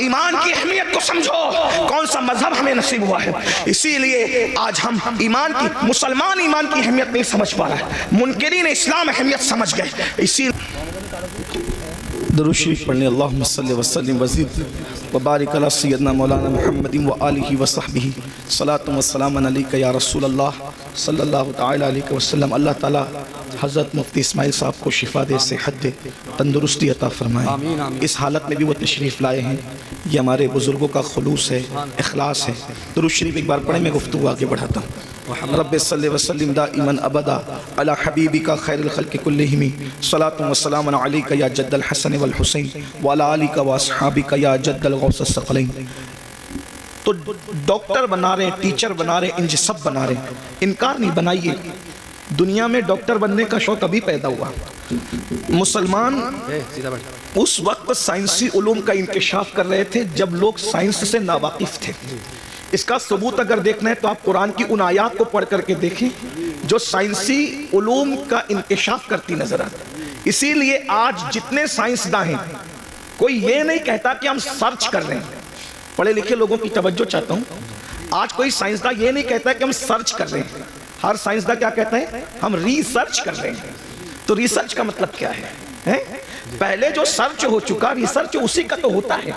ایمان کی اہمیت کو سمجھو، کون سا مذہب ہمیں نصیب ہوا ہے۔ اسی لیے آج ہم مسلمان ایمان کی اہمیت نہیں سمجھ پا رہا ہے، منکرین اسلام اہمیت سمجھ گئے۔ اسی درود شریف پڑھنے، اللہم صلی وسلم وزید وبارک علی سیدنا مولانا محمد وآلہ وصحبہ، صلاۃ و سلام علیک یا رسول اللہ صلی اللہ تعالی علیہ وسلم۔ اللہ تعالی حضرت مفتی اسماعیل صاحب کو شفا دے، صحت دے، تندرستی عطا فرمائے۔ اس حالت میں بھی وہ تشریف لائے ہیں، یہ ہمارے بزرگوں کا خلوص ہے، اخلاص ہے۔ درود شریف ایک بار پڑھیں، میں گفتگو آگے بڑھاتا ہوں۔ رب صلی وسلم دائما ابدا علی حبیبک خیر الخلق کلہم، صلاۃ و سلام علیک یا جد الحسن والحسین وعلی آلک واصحابک یا جد الغوث الثقلین۔ تو ڈاکٹر بنا رہے ہیں، ٹیچر بنا رہے ہیں، انج سب بنا رہے ہیں، انکار نہیں بنائیے۔ دنیا میں ڈاکٹر بننے کا شوق ابھی پیدا ہوا۔ مسلمان اس وقت سائنسی علوم کا انکشاف کر رہے تھے جب لوگ سائنس سے ناواقف تھے۔ اس کا ثبوت اگر دیکھنا ہے تو آپ قرآن کی ان آیات کو پڑھ کر کے دیکھیں جو سائنسی علوم کا انکشاف کرتی نظر آتی۔ اسی لیے آج جتنے سائنسداں ہیں، کوئی یہ نہیں کہتا کہ ہم سرچ کر رہے ہیں۔ پڑھے لکھے لوگوں کی توجہ چاہتا ہوں، آج کوئی سائنسداں یہ نہیں کہتا کہ ہم سرچ کر رہے ہیں۔ ہر سائنسداں کیا کہتا ہے؟ ہم ریسرچ کر رہے ہیں۔ تو ریسرچ کا مطلب کیا ہے؟ پہلے جو سرچ ہو چکا، ریسرچ اسی کا تو ہوتا ہے۔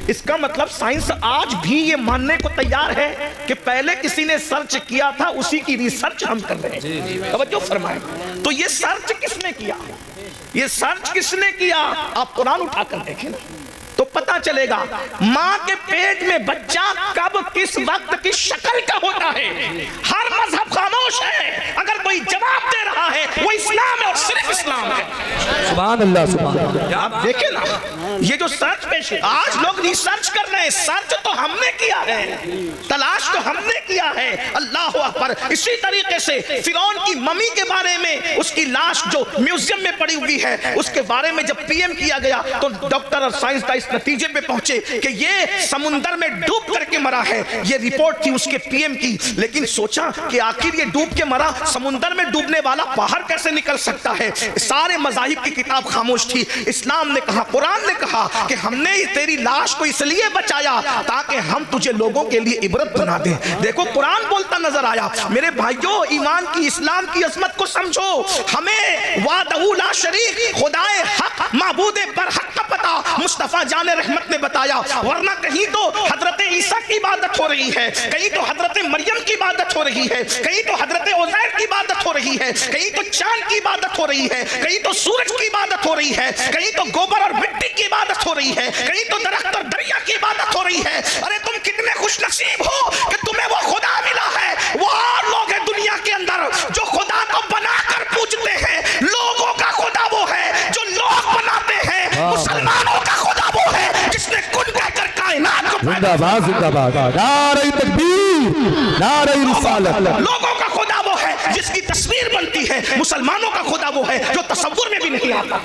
اس کا مطلب سائنس آج بھی یہ ماننے کو تیار ہے کہ پہلے کسی نے سرچ کیا تھا، اسی کی ریسرچ ہم کر رہے ہیں۔ توجہ فرمائیں۔ تو یہ سرچ کس نے کیا؟ یہ سرچ کس نے کیا؟ آپ قرآن اٹھا کر دیکھیں تو پتہ چلے گا ماں کے پیٹ میں بچہ کب کس وقت کس شکل کا ہوتا ہے۔ ہر مذہب خاموش ہے، اگر کوئی جواب دے رہا ہے وہ اسلام ہے اور صرف اسلام ہے۔ سبحان اللہ سبحان اللہ۔ آپ دیکھیں نا، یہ جو سرچ پیش ہے، آج لوگ ریسرچ کر رہے ہیں۔ سرچ تو ہم نے کیا ہے، تلاش تو ہم نے کیا ہے۔ اللہ اکبر۔ اسی طریقے سے فرعون کی ممی کے بارے میں، اس کی لاش جو میوزیم میں پڑی ہوئی ہے، اس کے بارے میں جب پی ایم کیا گیا تو ڈاکٹر اور سائنسداں اس نتیجے پہ پہنچے کہ یہ سمندر میں ڈوب کر کے مرا ہے۔ یہ رپورٹ تھی اس کے پی ایم کی، لیکن سوچا کہ آخر یہ ڈوب کے مرا، سمندر میں ڈوبنے والا باہر کیسے نکل سکتا ہے؟ سارے مذاہب کی کتاب خاموش تھی۔ اسلام نے کہا، قرآن نے کہا کہ ہم نے تیری لاش کو اس لیے بچایا تاکہ ہم تجھے لوگوں کے لیے عبرت بنا دیں۔ دیکھو قرآن بولتا نظر آیا۔ میرے بھائیوں، ایمان کی، اسلام کی عظمت کو سمجھو۔ ہمیں وحدہ لا شریک، خدائے حق، معبود برحق کا پتہ مصطفیٰ جان رحمت نے بتایا، ورنہ کہیں تو حضرت عیسیٰ کی عبادت ہو رہی ہے، کہیں تو حضرت مریم کی عبادت ہو رہی ہے، کہیں تو حضرت عزیر کی عبادت ہو رہی ہے، کہیں تو چاند کی عبادت ہو رہی ہے، کہیں تو سورج کی عبادت ہو رہی ہے، کہیں تو گوبر اور مٹی کی عبادت ہو رہی ہے، کہیں تو درخت اور دریا کی عبادت ہو رہی ہے۔ ارے تم کتنے خوش نصیب ہو کہ تمہیں وہ خدا ملا ہے۔ وہ اور لوگ ہیں دنیا کے اندر جو خدا کو بنا کر پوجتے ہیں۔ لوگوں کا خدا وہ ہے جو لوگ بناتے ہیں، مسلمانوں کا خدا وہ ہے جس نے کن کہہ کر کائنات کو زندہ باد زندہ باد، نعرہ تکبیر، نعرہ رسالت۔ لوگوں کا خدا وہ ہے جس کی تصویر بنتی ہے، مسلمانوں کا خدا وہ ہے جو تصور میں بھی نہیں آتا۔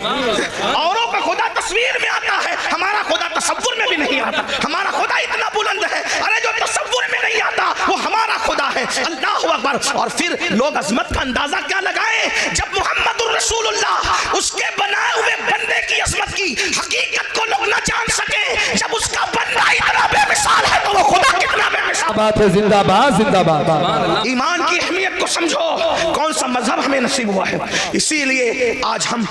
اوروں کا خدا تصویر میں آتا ہے، ہمارا خدا تصور میں بھی نہیں آتا۔ ہمارا خدا اتنا بلند ہے، ارے جو تصور میں نہیں آتا وہ ہمارا خدا ہے۔ اللہ اکبر۔ اور پھر لوگ عظمت کا اندازہ کیا لگائیں جب محمد الرسول اللہ، اس کے بنائے ہوئے بندے کی عظمت کی حقیقت کو لوگ نہ جان سکے۔ جب اس کا بندہ اتنا بے مثال ہے تو وہ خدا کتنا بے مثال۔ بات ہے، زندہ باد زندہ باد۔ ایمان کی اہمیت کو سمجھو، کون سا مذہب ہمیں نصیب ہوا ہے۔ اسی لیے آج ہم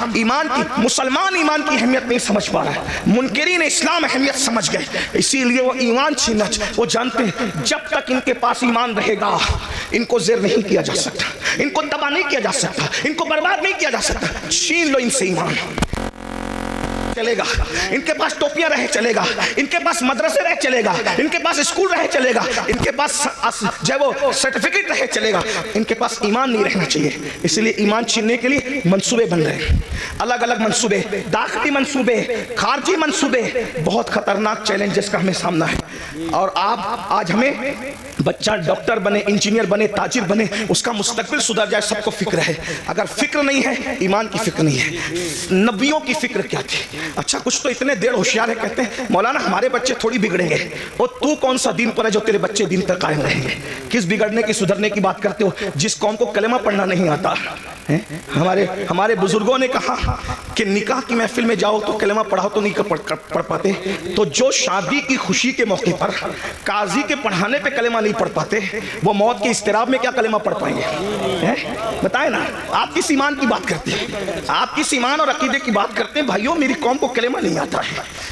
مسلمان ایمان کی اہمیت نہیں سمجھ پا رہا ہے، منکرین اسلام اہمیت سمجھ گئے۔ اسی لیے وہ ایمان چھیننا، وہ جانتے ہیں جب تک ان کے پاس ایمان رہے گا ان کو زیر نہیں کیا جا سکتا، ان کو تباہ نہیں کیا جا سکتا، ان کو برباد نہیں کیا جا سکتا۔ چھین لو ان سے ایمان، چلے گا۔ ان کے پاس ٹوپیاں رہے چلے گا، ان کے پاس مدرسے رہے چلے گا، ان کے پاس اسکول رہے چلے گا، ان کے پاس جو وہ سرٹیفکیٹ رہے چلے گا، ان کے پاس ایمان نہیں رہنا چاہیے۔ اس لیے ایمان چھیننے کے لیے منصوبے بن رہے ہیں، الگ الگ منصوبے، داخلی منصوبے، خارجی منصوبے۔ بہت خطرناک چیلنجز کا ہمیں سامنا ہے۔ اور آپ آج ہمیں بچہ ڈاکٹر بنے، انجینئر بنے، تاجر بنے، اس کا مستقبل سدھر جائے، سب کو فکر ہے۔ اگر فکر نہیں ہے، ایمان کی فکر نہیں ہے۔ نبیوں کی فکر کیا تھی؟ اچھا کچھ تو اتنے دیر ہوشیار ہے، کہتے ہیں مولانا ہمارے بچے تھوڑی بگڑیں گے، اور تو کون سا دین پر ہے جو تیرے بچے دین پر قائم رہیں گے؟ کس بگڑنے کی سدھرنے کی بات کرتے ہو؟ جس قوم کو کلمہ پڑھنا نہیں آتا. ہمارے بزرگوں نے کہا کہ نکاح کی محفل میں جاؤ تو کلمہ پڑھاؤ تو نہیں پڑھ پاتے، تو جو شادی کی خوشی کے موقع پر قاضی کے پڑھانے پہ کلمہ نہیں پڑھ پاتے، وہ موت کے اضطراب میں کیا کلمہ پڑھ پائیں گے؟ بتائیں نا. آپ کس ایمان کی بات کرتے ہیں؟ آپ کس ایمان اور عقیدے کی بات کرتے ہیں؟ بھائیوں میری قوم کو کلمہ نہیں آتا ہے.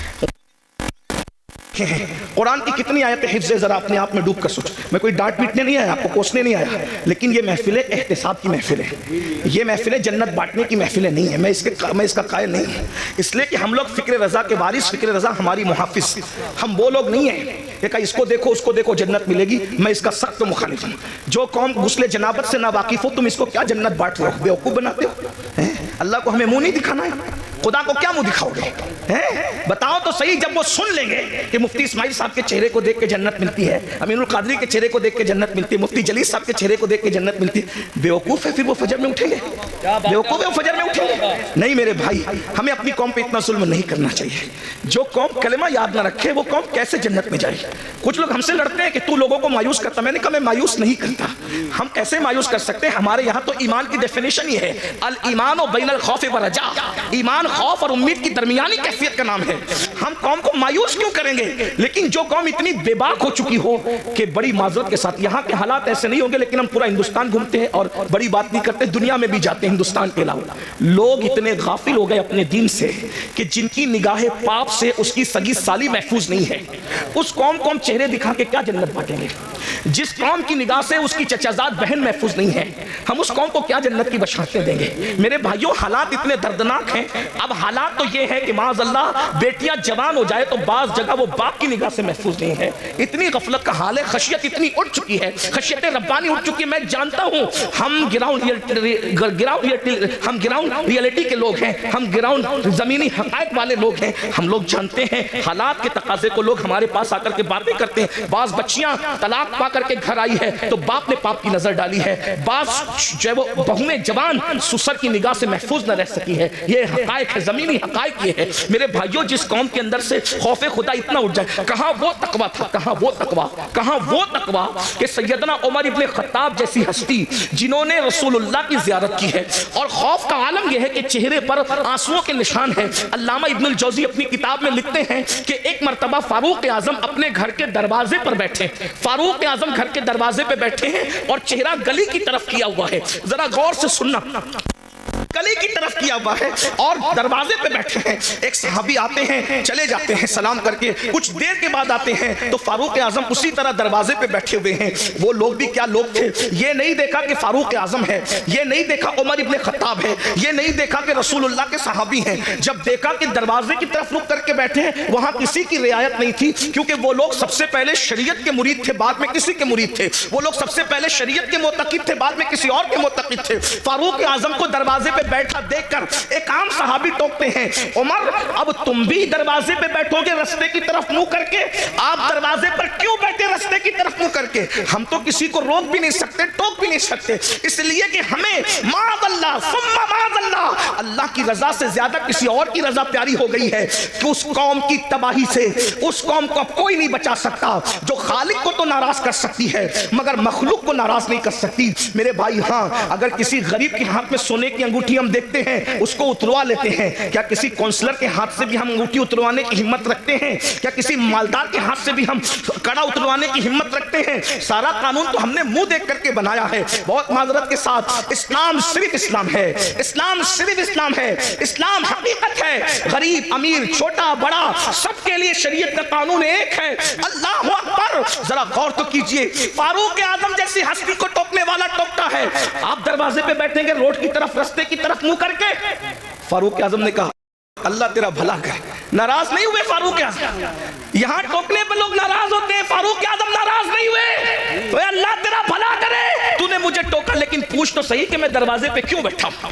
قرآن کی کتنی آیتیں حفظ ذرا اپنے آپ میں ڈوب کر سوچ. میں کوئی ڈانٹ پیٹنے نہیں آیا، آپ کو کوسنے نہیں آیا، لیکن یہ محفل احتساب کی محفل ہے، یہ محفل جنت بانٹنے کی محفلیں نہیں ہے. میں اس کا قائل نہیں ہوں، اس لیے کہ ہم لوگ فکر رضا کے وارث، فکر رضا ہماری محافظ، ہم وہ لوگ نہیں ہیں کہ اس کو دیکھو اس کو دیکھو جنت ملے گی. میں اس کا سخت مخالف ہوں. جو قوم غسل جنابت سے نہ واقف ہو، تم اس کو کیا جنت بانٹ رہے ہو؟ بیوقوف بناتے ہو. اللہ کو ہمیں منہ نہیں دکھانا ہے، خدا کو کیا منہ دکھاؤ گے؟ بتاؤ تو صحیح. جب وہ سن لیں گے کہ مفتی اسماعیل صاحب کے چہرے کو دیکھ کے جنت ملتی ہے، امین القادری کے چہرے کو دیکھ کے جنت ملتی ہے، مفتی جلیل صاحب کے چہرے کو دیکھ کے جنت ملتی ہے، بیوقوف ہے پھر وہ فجر میں اٹھیں گے؟ بیوقوف ہے وہ فجر میں اٹھیں گے؟ نہیں میرے بھائی، ہمیں اپنی قوم پہ اتنا ظلم نہیں کرنا چاہیے. جو قوم کلمہ یاد نہ رکھے وہ قوم کیسے جنت میں جائے؟ کچھ لوگ ہم سے لڑتے ہیں کہ تو لوگوں کو مایوس کرتا. میں نے کہا میں مایوس نہیں کرتا. ہم کیسے مایوس کر سکتے ہیں؟ ہمارے یہاں تو ایمان کی ڈیفینیشن یہ ہے، الایمان بین الخوف والرجاء. ایمان خوف اور امید کی درمیانی کیفیت کا نام ہے. ہم قوم کو مایوس کیوں کریں گے؟ لیکن جو قوم اتنی بے باک ہو چکی ہو کہ بڑی معذرت کے ساتھ، یہاں کے حالات ایسے نہیں ہوں گے لیکن ہم پورا ہندوستان گھومتے ہیں اور بڑی بات نہیں کرتے، دنیا میں بھی جاتے ہیں ہندوستان کے علاوہ. لوگ اتنے غافل ہو گئے اپنے دین سے کہ جن کی نگاہ پاپ سے اس کی سگی سالی محفوظ نہیں ہے، اس قوم کو ہم چہرے دکھا کے کیا جنت بانٹیں گے؟ جس قوم کی نگاہ سے اس کی چچازاد بہن محفوظ نہیں ہے، ہم اس قوم کو کیا جنت کی بشارتیں دیں گے؟ میرے بھائیوں حالات اتنے دردناک ہیں. اب حالات تو یہ ہے کہ معاذ اللہ بیٹیاں جوان ہو جائے تو بعض جگہ وہ باپ کی نگاہ سے محفوظ نہیں ہے. اتنی غفلت کا حال ہے، خشیت اتنی اٹھ چکی ہے، خشیت ربانی اٹھ چکی ہے. میں جانتا ہوں ہم گراؤنڈ ریئلٹی کے لوگ ہیں، ہم گراؤنڈ زمینی حقائق والے لوگ ہیں. ہم لوگ جانتے ہیں حالات کے تقاضے کو. لوگ ہمارے پاس آ کر کے باتیں کرتے ہیں. بعض بچیاں طلاق پا کر کے گھر آئی ہے تو باپ نے باپ کی نظر ڈالی ہے. بعض جو ہے وہ بہویں جوان سسر کی نگاہ سے محفوظ نہ رہ سکی ہے. یہ حقائق ہے، زمینی حقائق یہ ہے. میرے بھائیوں جس قوم کے اندر سے خوف خدا اتنا اٹھ جائے، کہاں وہ تقویٰ تھا، کہاں وہ تقویٰ کہ سیدنا عمر ابن خطاب جیسی ہستی جنہوں نے رسول اللہ کی زیارت کی ہے. اور خوف کا عالم یہ ہے کہ چہرے پر آنسوؤں کے نشان ہیں. علامہ ابن الجوزی اپنی کتاب میں لکھتے ہیں کہ ایک مرتبہ فاروق اعظم اپنے گھر کے دروازے پر بیٹھے، فاروق اعظم گھر کے دروازے پہ بیٹھے ہیں اور چہرہ گلی کی طرف کیا ہوا ہے. ذرا غور سے سننا، گلی کی طرف کیا ہوا ہے اور دروازے پہ بیٹھے ہیں. ایک صحابی آتے ہیں، چلے جاتے ہیں سلام کر کے، کچھ دیر کے بعد آتے ہیں تو فاروق اعظم اسی طرح دروازے پہ بیٹھے ہوئے ہیں. وہ لوگ بھی کیا لوگ تھے، یہ نہیں دیکھا کہ فاروق اعظم ہے، یہ نہیں دیکھا عمر ابن خطاب ہے، یہ نہیں دیکھا کہ رسول اللہ کے صحابی ہیں. جب دیکھا کہ دروازے کی طرف رک کر کے بیٹھے ہیں، وہاں کسی کی رعایت نہیں تھی، کیونکہ وہ لوگ سب سے پہلے شریعت کے مرید تھے، بعد میں کسی کے مرید تھے. وہ لوگ سب سے پہلے شریعت کے معتقد تھے، بعد میں کسی اور کے معتقد تھے. فاروق اعظم کو دروازے پہ بیٹھا دیکھ کر ایک عام صحابی ٹوکتے ہیں، عمر اب تم بھی دروازے پہ بیٹھو گے رستے کی طرف منہ کر کے؟ آپ دروازے پر کیوں بیٹھے رستے کی طرف منہ کر کے؟ ہم تو کسی کو روک بھی نہیں سکتے، ٹوک بھی نہیں سکتے، اس لیے کہ ہمیں معاذ اللہ ثم معاذ اللہ اللہ کی رضا سے زیادہ کسی اور کی رضا پیاری ہو گئی ہے کہ اس قوم کی تباہی سے اس قوم کو اب کوئی نہیں بچا سکتا. جو خالق کو تو ناراض کر سکتی ہے مگر مخلوق کو ناراض نہیں کر سکتی. میرے بھائی ہاں، اگر کسی غریب کے ہاتھ میں سونے کی انگوٹھی ہم دیکھتے ہیں اس کو اتروا لیتے ہیں. کیا کسی کونسلر کے ہاتھ سے بھی ہم انگوٹھی اتروانے کی ہمت رکھتے ہیں؟ کیا کسی مالدار کے ہاتھ سے بھی ہم کڑا اتروانے کی ہمت رکھتے ہیں؟ سارا قانون تو ہم نے منہ دیکھ کر کے بنایا ہے. بہت معذرت کے ساتھ اسلام صرف اسلام ہے، اسلام صرف اسلام ہے، اسلام حقیقت ہے. غریب امیر چھوٹا بڑا سب کے لیے شریعت کا قانون ایک ہے. اللہ اکبر. ذرا غور تو کیجئے، فاروق اعظم جیسی ہستی کو ٹوکنے والا ٹوکتا ہے. آپ دروازے پہ بیٹھیں گے روڈ کی طرف رستے کی طرف منہ کر کے. فاروق اعظم نے کہا اللہ تیرا بھلا کرے. ناراض نہیں ہوئے فاروق اعظم. یہاں ٹوکنے پہ لوگ ناراض ہوتے ہیں، فاروق اعظم ناراض نہیں ہوئے. تو اللہ تیرا بھلا کرے، تو نے مجھے ٹوکا لیکن پوچھ تو صحیح کہ میں دروازے پہ کیوں بیٹھا ہوں.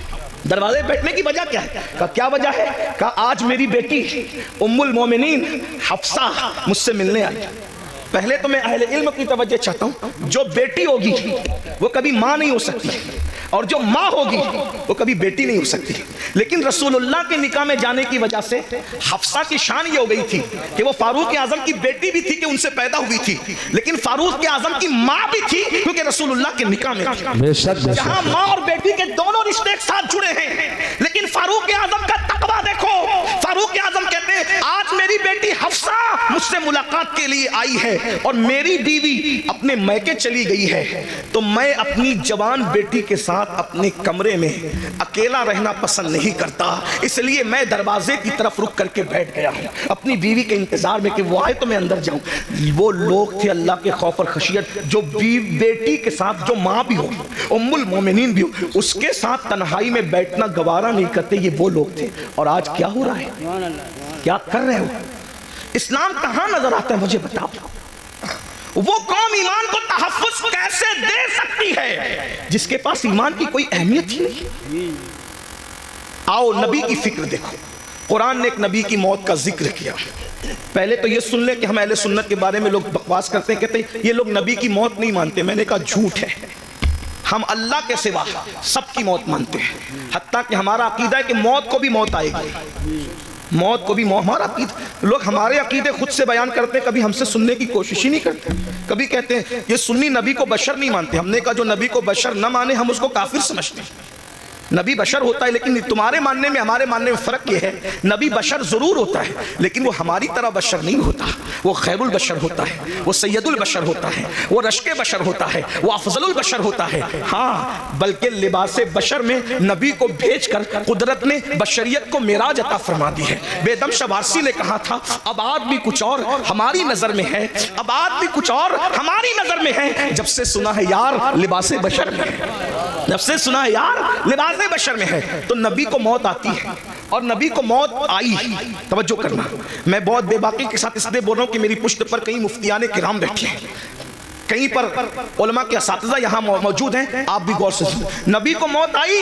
دروازے پہ بیٹھنے کی وجہ کیا ہے؟ کہا کیا وجہ ہے؟ کہا آج میری بیٹی ام المومنین حفصہ مجھ سے ملنے آئی. پہلے تو میں اہل علم کی توجہ چاہتا ہوں، جو بیٹی ہوگی وہ کبھی ماں نہیں ہو سکتی اور جو ماں ہوگی وہ کبھی بیٹی نہیں ہو سکتی. لیکن رسول اللہ کے نکاح میں جانے کی وجہ سے حفصہ کی شان یہ ہو گئی تھی کہ وہ فاروق اعظم کی بیٹی بھی تھی کہ ان سے پیدا ہوئی تھی, لیکن فاروق اعظم کی ماں بھی تھی کیونکہ رسول اللہ کے نکاح میں تھی. جہاں ماں اور بیٹی کے دونوں رشتے ایک ساتھ جڑے ہیں, لیکن فاروق اعظم کا تقویٰ دیکھو. فاروق اعظم کہتے ہیں آج میری بیٹی حفصہ مجھ سے ملاقات کے لیے آئی ہے اور میری بیوی اپنے میکے چلی گئی ہے, تو میں اپنی جوان بیٹی کے ساتھ اپنے کمرے میں اکیلا رہنا پسند نہیں کرتا, اس لیے میں دروازے کی طرف رک کر کے بیٹھ گیا ہوں اپنی بیوی کے انتظار میں کہ وہ آئے تو میں اندر جاؤں. وہ لوگ تھے اللہ کے خوف اور خشیت جو بیٹی کے ساتھ, جو ماں بھی ہو, ام المومنین بھی ہو, اس کے ساتھ تنہائی میں بیٹھنا گوارا نہیں کرتے. یہ وہ لوگ تھے. اور آج کیا ہو رہا ہے, کیا کر رہے ہو؟ اسلام کہاں نظر آتا ہے مجھے بتاؤ. وہ قوم ایمان کو تحفظ کیسے دے سکتی ہے جس کے پاس ایمان کی کوئی اہمیت ہی نہیں؟ آؤ نبی کی فکر دیکھو. قرآن نے ایک نبی کی موت کا ذکر کیا. پہلے تو یہ سن لیں کہ ہم اہل سنت کے بارے میں لوگ بکواس کرتے ہیں, کہتے ہیں یہ لوگ نبی کی موت نہیں مانتے. میں نے کہا جھوٹ ہے. ہم اللہ کے سوا سب کی موت مانتے ہیں, حتیٰ کہ ہمارا عقیدہ ہے کہ موت کو بھی موت آئے گی. موت کو بھی موت, ہمارا عقیدہ. لوگ ہمارے عقیدے خود سے بیان کرتے ہیں, کبھی ہم سے سننے کی کوشش ہی نہیں کرتے. کبھی کہتے ہیں یہ سنی نبی کو بشر نہیں مانتے. ہم نے کہا جو نبی کو بشر نہ مانے ہم اس کو کافر سمجھتے ہیں. نبی بشر ہوتا ہے, لیکن تمہارے ماننے میں ہمارے ماننے میں فرق یہ ہے, نبی بشر ضرور ہوتا ہے لیکن وہ ہماری طرح بشر نہیں ہوتا. وہ خیر البشر ہوتا ہے, وہ سید البشر ہوتا ہے, وہ رشک بشر ہوتا ہے, وہ افضل البشر ہوتا ہے. ہاں, بلکہ لباس بشر میں نبی کو بھیج کر قدرت نے بشریت کو معراج عطا فرما دی ہے. بیدم شاہ وارسی نے کہا تھا ابعاد بھی کچھ اور ہماری نظر میں ہے, ابعاد بھی کچھ اور ہماری نظر میں ہے, جب سے سنا ہے یار لباس بشر میں ہے, جب سے سنا ہے یار لباس بشر میں ہے. تو نبی کو موت آتی ہے, اور نبی کو موت آئی. توجہ کرنا, میں بہت بے باکی کے ساتھ اس لیے بول رہا ہوں کہ میری پشت پر کئی مفتیان کرام بیٹھے ہیں, کہیں پر علماء کے اساتذہ یہاں موجود ہیں, آپ بھی غور سے سنیں. نبی کو موت آئی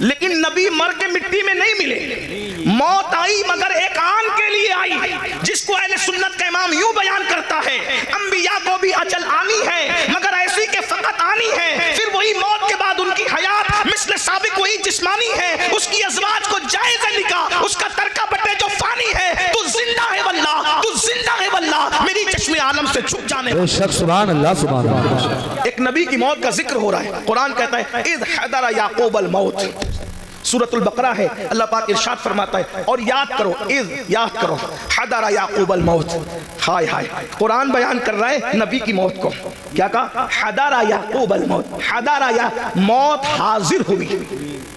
لیکن نبی مر کے مٹی میں نہیں ملے. موت آئی مگر ایک آن کے لیے آئی, جس کو اہل سنت کا امام یوں بیان کرتا ہے انبیاء کو بھی اجل آنی ہے مگر ایسی کہ فقط آنی ہے. پھر وہی موت کے بعد ان کی حیات مثل سابق وہی جسمانی ہے, اس کی ازواج کو جائز نکاح, اس کا ترکہ بٹے جو فانی ہے. تو زندہ ہے واللہ, تو زندہ ہے واللہ, میری چشم عالم سے چھپ جانے. سبحان اللہ, سبحان اللہ. ایک نبی کی موت کا ذکر ہو رہا ہے. قرآن کہتا ہے اذ حضر یعقوب الموت, سورۃ البقرہ ہے. اللہ پاک ارشاد فرماتا ہے اور یاد کرو, اذ یاد کرو, حضر یعقوب الموت. ہائے ہائے, قرآن بیان کر رہا ہے نبی کی موت کو. کیا کہا؟ حضر یعقوب الموت. حضر یا موت حاضر ہوئی,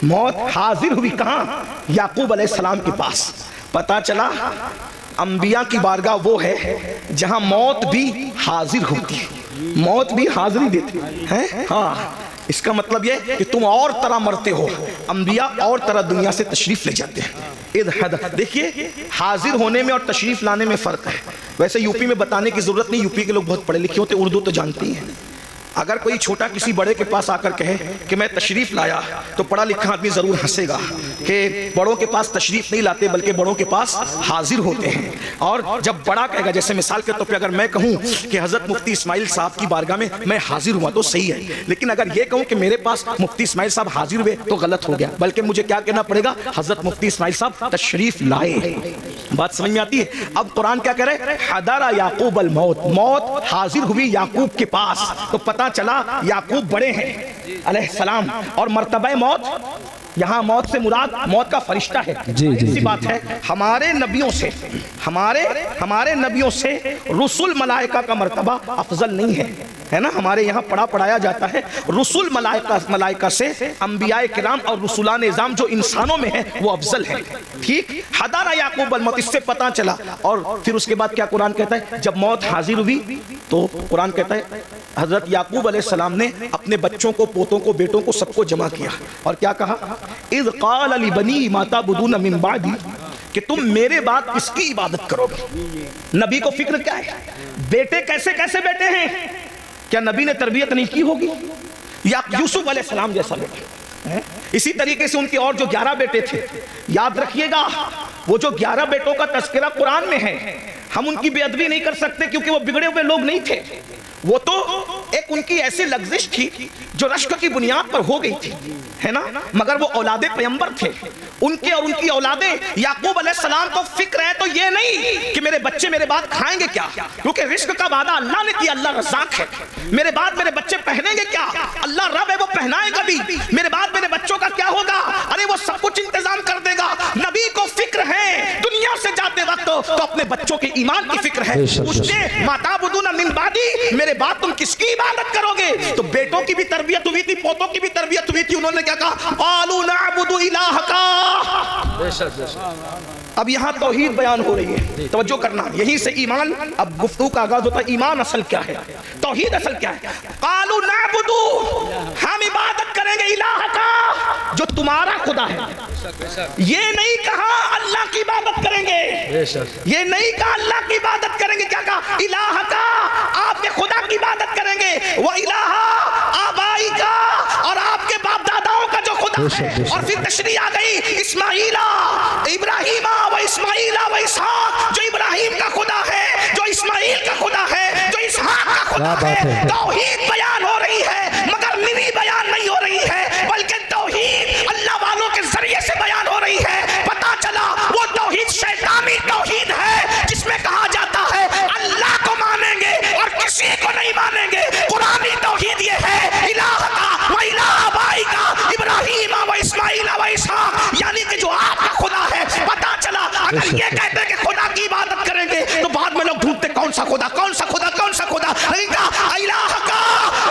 موت حاضر ہوئی کہاں؟ یعقوب علیہ السلام کے پاس. پتا چلا انبیاء کی بارگاہ وہ ہے جہاں موت بھی حاضر ہوتی ہے, موت بھی حاضری دیتی ہے. ہاں, اس کا مطلب یہ کہ تم اور طرح مرتے ہو, انبیاء اور طرح دنیا سے تشریف لے جاتے ہیں. دیکھیے حاضر ہونے میں اور تشریف لانے میں فرق ہے. ویسے یوپی میں بتانے کی ضرورت نہیں, یوپی کے لوگ بہت پڑھے لکھے ہوتے, اردو تو جانتے ہی ہیں. اگر کوئی چھوٹا کسی بڑے کے پاس آ کر کہے کہ میں تشریف لایا تو پڑھا لکھا آدمی ضرور ہنسے گا کہ بڑوں کے پاس تشریف نہیں لاتے بلکہ بڑوں کے پاس حاضر ہوتے ہیں. اور جب بڑا کہے گا, جیسے مثال کے طور پہ اگر میں کہوں کہ حضرت مفتی اسماعیل صاحب کی بارگاہ میں حاضر ہوا تو صحیح ہے, لیکن اگر یہ کہوں کہ میرے پاس مفتی اسماعیل صاحب حاضر ہوئے تو غلط ہو گیا. بلکہ مجھے کیا کہنا پڑے گا؟ حضرت مفتی اسماعیل صاحب تشریف لائے. بات سمجھ میں آتی ہے؟ اب قرآن کیا کہہ رہے ہیں؟ حضر یعقوب الموت, موت حاضر ہوئی یعقوب کے پاس. تو پتا چلا یعقوب بڑے ہیں علیہ السلام, اور مرتبہ موت یہاں موت سے مراد موت کا فرشتہ ہے. اسی بات ہے ہمارے نبیوں سے, ہمارے نبیوں سے رسول ملائکہ کا مرتبہ افضل نہیں ہے نا. ہمارے یہاں پڑھایا جاتا ہے رسول ملائکہ سے انبیاء کرام اور رسولان نظام جو انسانوں میں ہیں وہ افضل ہیں. ٹھیک, حضر یعقوب الموت, اس سے پتہ چلا. اور پھر اس کے بعد کیا قرآن کہتا ہے؟ جب موت حاضر ہوئی تو قرآن کہتا ہے حضرت یعقوب علیہ السلام نے اپنے بچوں کو, پوتوں کو, بیٹوں کو, سب کو جمع کیا اور کیا کہا؟ اذ قال لبنی ما تعبدون من بعدی, کہ تم میرے بعد کس کی عبادت کرو گے. نبی کو فکر کیا ہے؟ بیٹے کیسے کیسے بیٹے ہیں, کیا نبی نے تربیت نہیں کی ہوگی؟ یا یوسف علیہ السلام جیسا بیٹا. اسی طریقے سے ان کے اور جو 11 بیٹے تھے, یاد رکھیے گا وہ جو 11 بیٹوں کا تذکرہ قرآن میں ہے, ہم ان کی بے ادبی نہیں کر سکتے کیونکہ وہ بگڑے ہوئے لوگ نہیں تھے. وہ تو ایک ان کی ایسی لغزش تھی جو رشک کی بنیاد پر ہو گئی تھی، ہے نا، مگر وہ اولاد پیغمبر تھے، ان کے اور ان کی اولادیں یعقوب علیہ السلام کو فکر ہے تو یہ نہیں کہ میرے بچے میرے بعد کھائیں گے کیا، کیونکہ رزق کا وعدہ اللہ نے کیا، اللہ رزاق ہے، میرے بعد میرے بچے پہنیں گے کیا، اللہ رب ہے وہ پہنائے گا بھی، میرے بعد میرے بچوں کا کیا ہوگا، ارے وہ سب کچھ انتظام کر دے گا۔ نبی کو فکر ہے دنیا سے جاتے وقت تو اپنے بچوں کے ایمان کی فکر ہے، پوچھتے ما تعبدون من بعدی، میرے بعد تم کس کی عبادت کرو گے، تو بیٹوں کی بھی تربیت ہوئی تھی، پوتوں کی بھی تربیت ہوئی تھی، انہوں نے کیا کہا، قالوا نعبد الہک۔ اب یہاں توحید بیان ہو رہی ہے، توجہ کرنا، یہیں سے ایمان، اب گفتگو کا آغاز ہوتا ہے، ایمان اصل کیا ہے، توحید اصل کیا ہے۔ قالوا نعبد، ہم عبادت کریں گے الہ کا جو تمہارا خدا ہے، یہ نہیں کہا اللہ کی عبادت کریں گے، یہ نہیں کہا اللہ کی عبادت کریں گے، کیا کہا الہ کا، آپ کے خدا کی عبادت کریں گے، وہ الہ آبائی کا، اور آپ کے باپ داداؤں کا جو خدا ہے، اور پھر تشریح آ گئی اسماعیلہ ابراہیم و اسماعیل و اسحاق، جو ابراہیم کا خدا ہے، جو اسماعیل کا خدا ہے، جو اسحاق کا خدا ہے، توحید بیان ہو رہی ہے، مگر نوی بیان نہیں ہو رہی ہے، بلکہ توحید اللہ والوں کے ذریعے سے بیان ہو رہی ہے۔ پتا چلا وہ توحید شیطانی توحید ہے جس میں کہا جاتا ہے اللہ کو مانیں گے اور کسی کو نہیں مانیں گے، قرآنی توحید یہ ہے الہ کا و الہ آبائی کا، ابراہیم و اسماعیل و اسحاق، یعنی کہ جو آپ کا خدا ہے۔ پتا چلا اگر یہ کہتے کہ خدا کی عبادت کریں گے تو بعد میں لوگ ڈھونڈتے کون سا خدا، کون سا خدا، کون سا خدا، نہیں کہا الہ کا،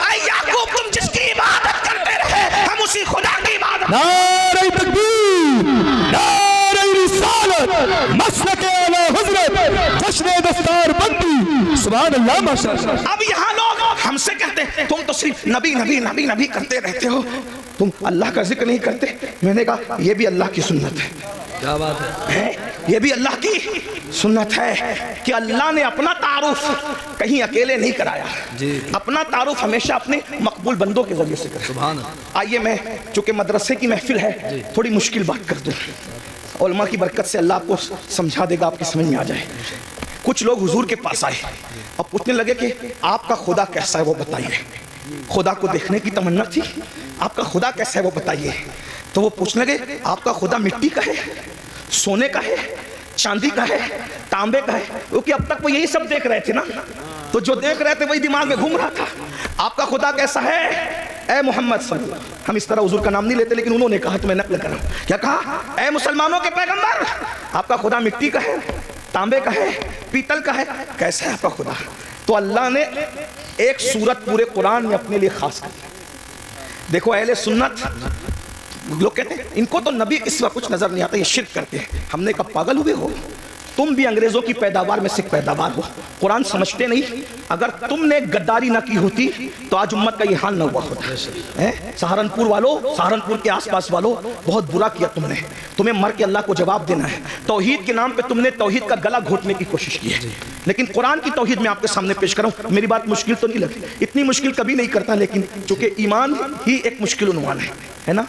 اے یعقوب تم جس کی عبادت کرتے رہے ہم اسی خدا کی عبادت۔ نعرہ تکبیر، نعرہ رسالت، مسلک اعلی حضرت، جشن دستار بندی، سبحان اللہ، ماشاءاللہ۔ اب یہاں لوگ ہم سے کہتے ہیں تم تو صرف نبی نبی نبی نبی کرتے رہتے ہو، تم اللہ کا ذکر نہیں کرتے۔ میں نے کہا یہ بھی اللہ کی سنت ہے، کیا بات ہے، یہ بھی اللہ کی سنت ہے کہ اللہ نے اپنا تعارف کہیں اکیلے نہیں کرایا، اپنا تعارف ہمیشہ اپنے مقبول بندوں کے ذریعے سے کرا۔ سبحان اللہ۔ آئیے میں چونکہ مدرسے کی محفل ہے تھوڑی مشکل بات کر دوں، علماء کی برکت سے اللہ آپ کو سمجھا دے گا، آپ کی سمجھ میں آ جائے۔ کچھ لوگ حضور کے پاس آئے اور پوچھنے لگے کہ آپ کا خدا کیسا ہے وہ بتائیے، خدا کو دیکھنے کی تمنا تھی، آپ کا خدا کیسا ہے وہ بتائیے۔ تو وہ پوچھنے لگے آپ کا خدا مٹی کا ہے، سونے کا ہے، چاندی کا ہے، تانبے کا ہے، کیونکہ اب تک وہ یہی سب دیکھ رہے تھے نا، تو جو دیکھ رہے تھے وہی دماغ میں گھوم رہا تھا۔ آپ کا خدا کیسا ہے اے محمد صلی اللہ علیہ وسلم، ہم اس طرح حضور کا نام نہیں لیتے لیکن انہوں نے کہا تو میں نقل کر رہا ہوں، کیا کہا، اے مسلمانوں کے پیغمبر آپ کا خدا مٹی کا ہے، تانبے کا ہے، پیتل کا ہے، کیسا ہے آپ کا خدا؟ تو اللہ نے ایک سورت پورے قرآن میں اپنے لیے خاص کر دی۔ دیکھو اہل سنت لوگ کہتے ہیں ان کو تو نبی اس وقت کچھ نظر نہیں آتا، یہ شرک کرتے ہیں۔ ہم نے کہا پاگل ہوئے ہو، تم بھی انگریزوں کی پیداوار میں سے پیداوار ہو، قرآن سمجھتے نہیں، اگر تم نے غداری نہ کی ہوتی تو آج امت کا یہ حال نہ ہوا ہوتا۔ سہارنپور والوں، سہارنپور کے آس پاس والوں، بہت برا کیا تم نے، تمہیں مر کے اللہ کو جواب دینا ہے۔ توحید کے نام پہ تم نے توحید کا گلا گھونٹنے کی کوشش کی ہے، لیکن قرآن کی توحید میں آپ کے سامنے پیش کروں، میری بات مشکل تو نہیں لگی، اتنی مشکل کبھی نہیں کرتا، لیکن چونکہ ایمان ہی ایک مشکل عنوان ہے نا۔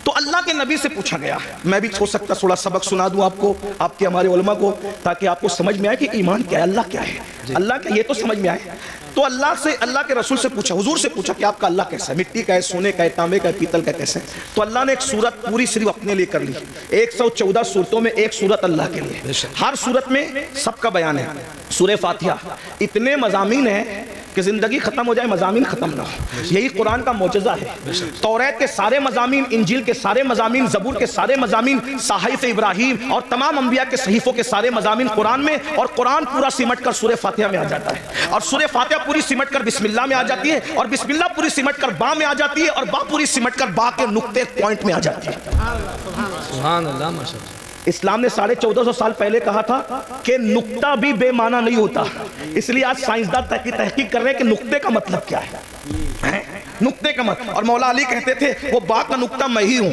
تو اللہ کے نبی سے پوچھا گیا، میں بھی ہو سکتا تھوڑا سبق سنا دوں آپ کو، آپ کے ہمارے علماء کو، تاکہ آپ کو سمجھ میں آئے کہ ایمان کیا ہے، اللہ کیا ہے، اللہ کا یہ تو سمجھ میں آئے۔ تو اللہ کے رسول سے پوچھا، حضور سے پوچھا کہ آپ کا اللہ کیسا ہے، مٹی کا ہے، سونے کا ہے، تانبے کا ہے، پیتل کا کیسا ہے؟ تو اللہ نے ایک سورت پوری صرف اپنے لیے کر لی، 114 سورتوں میں ایک سورت اللہ کے لیے، ہر سورت میں سب کا بیان ہے۔ سورہ فاتحہ اتنے مضامین ہیں کہ زندگی ختم ہو جائے مضامین ختم نہ ہو، یہی قرآن کا معجزہ ہے۔ توریت کے سارے مضامین، انجیل کے سارے مضامین، زبور کے سارے مضامین، صحائف ابراہیم اور تمام انبیاء کے صحیفوں کے سارے مضامین قرآن میں، اور قرآن پورا سمٹ کر سورہ فاتحہ میں آ جاتا ہے، اور سورہ فاتحہ پوری سمٹ کر بسم اللہ میں آ جاتی ہے، اور بسم اللہ پوری سمٹ کر با میں آ جاتی ہے، اور با پوری سمٹ کر با کے نقطے پوائنٹ میں آ جاتی ہے۔ سبحان اللہ، ماشاءاللہ۔ اسلام نے 1450 سال پہلے کہا تھا کہ نقطہ بھی بے معنی نہیں ہوتا، اس لیے آج سائنسدان تحقیق کر رہے ہیں کہ نقطے کا مطلب کیا ہے، نقطے کا مطلب۔ اور مولا علی کہتے تھے وہ با کا نقطہ میں ہی ہوں،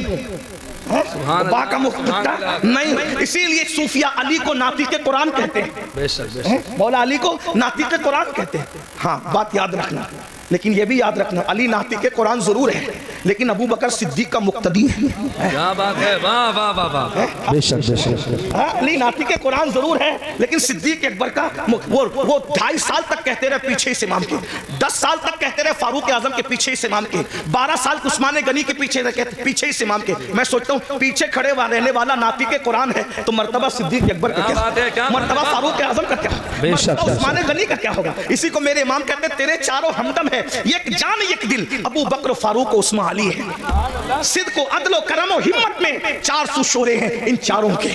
با کا نقطہ نہیں، اسی لیے صوفیہ علی کو ناطق قرآن کہتے ہیں، مولا علی کو ناطق قرآن کہتے ہیں۔ ہاں بات یاد رکھنا، لیکن یہ بھی یاد رکھنا علی ناطق قرآن ضرور ہے، لیکن ابو بکر صدیق کا مقتدی ہے. کیا بات ہے، واہ واہ واہ واہ. بے شک بے شک. علی ناطق قرآن ضرور ہے لیکن صدیق اکبر کا وہ 2.5 سال تک کہتے رہے پیچھے اس امام کے، 10 سال تک کہتے رہے فاروق اعظم کے پیچھے اس امام کے، 12 سال عثمان غنی کے پیچھے اس امام کے. میں سوچتا ہوں پیچھے کھڑے رہنے والا ناطق قرآن ہے تو مرتبہ صدیق اکبر کا کیا، مرتبہ فاروق اعظم کا کیا، مرتبہ عثمان غنی کا کیا ہوگا. اسی کو میرے امام کہتے ہیں تیرے چاروں ہمدم ہے، یک جان یک دل، ابو بکر فاروق و عثمان علی ہے. صدق و عدل و کرم و ہمت میں 400 شعرے ہیں ان چاروں کے.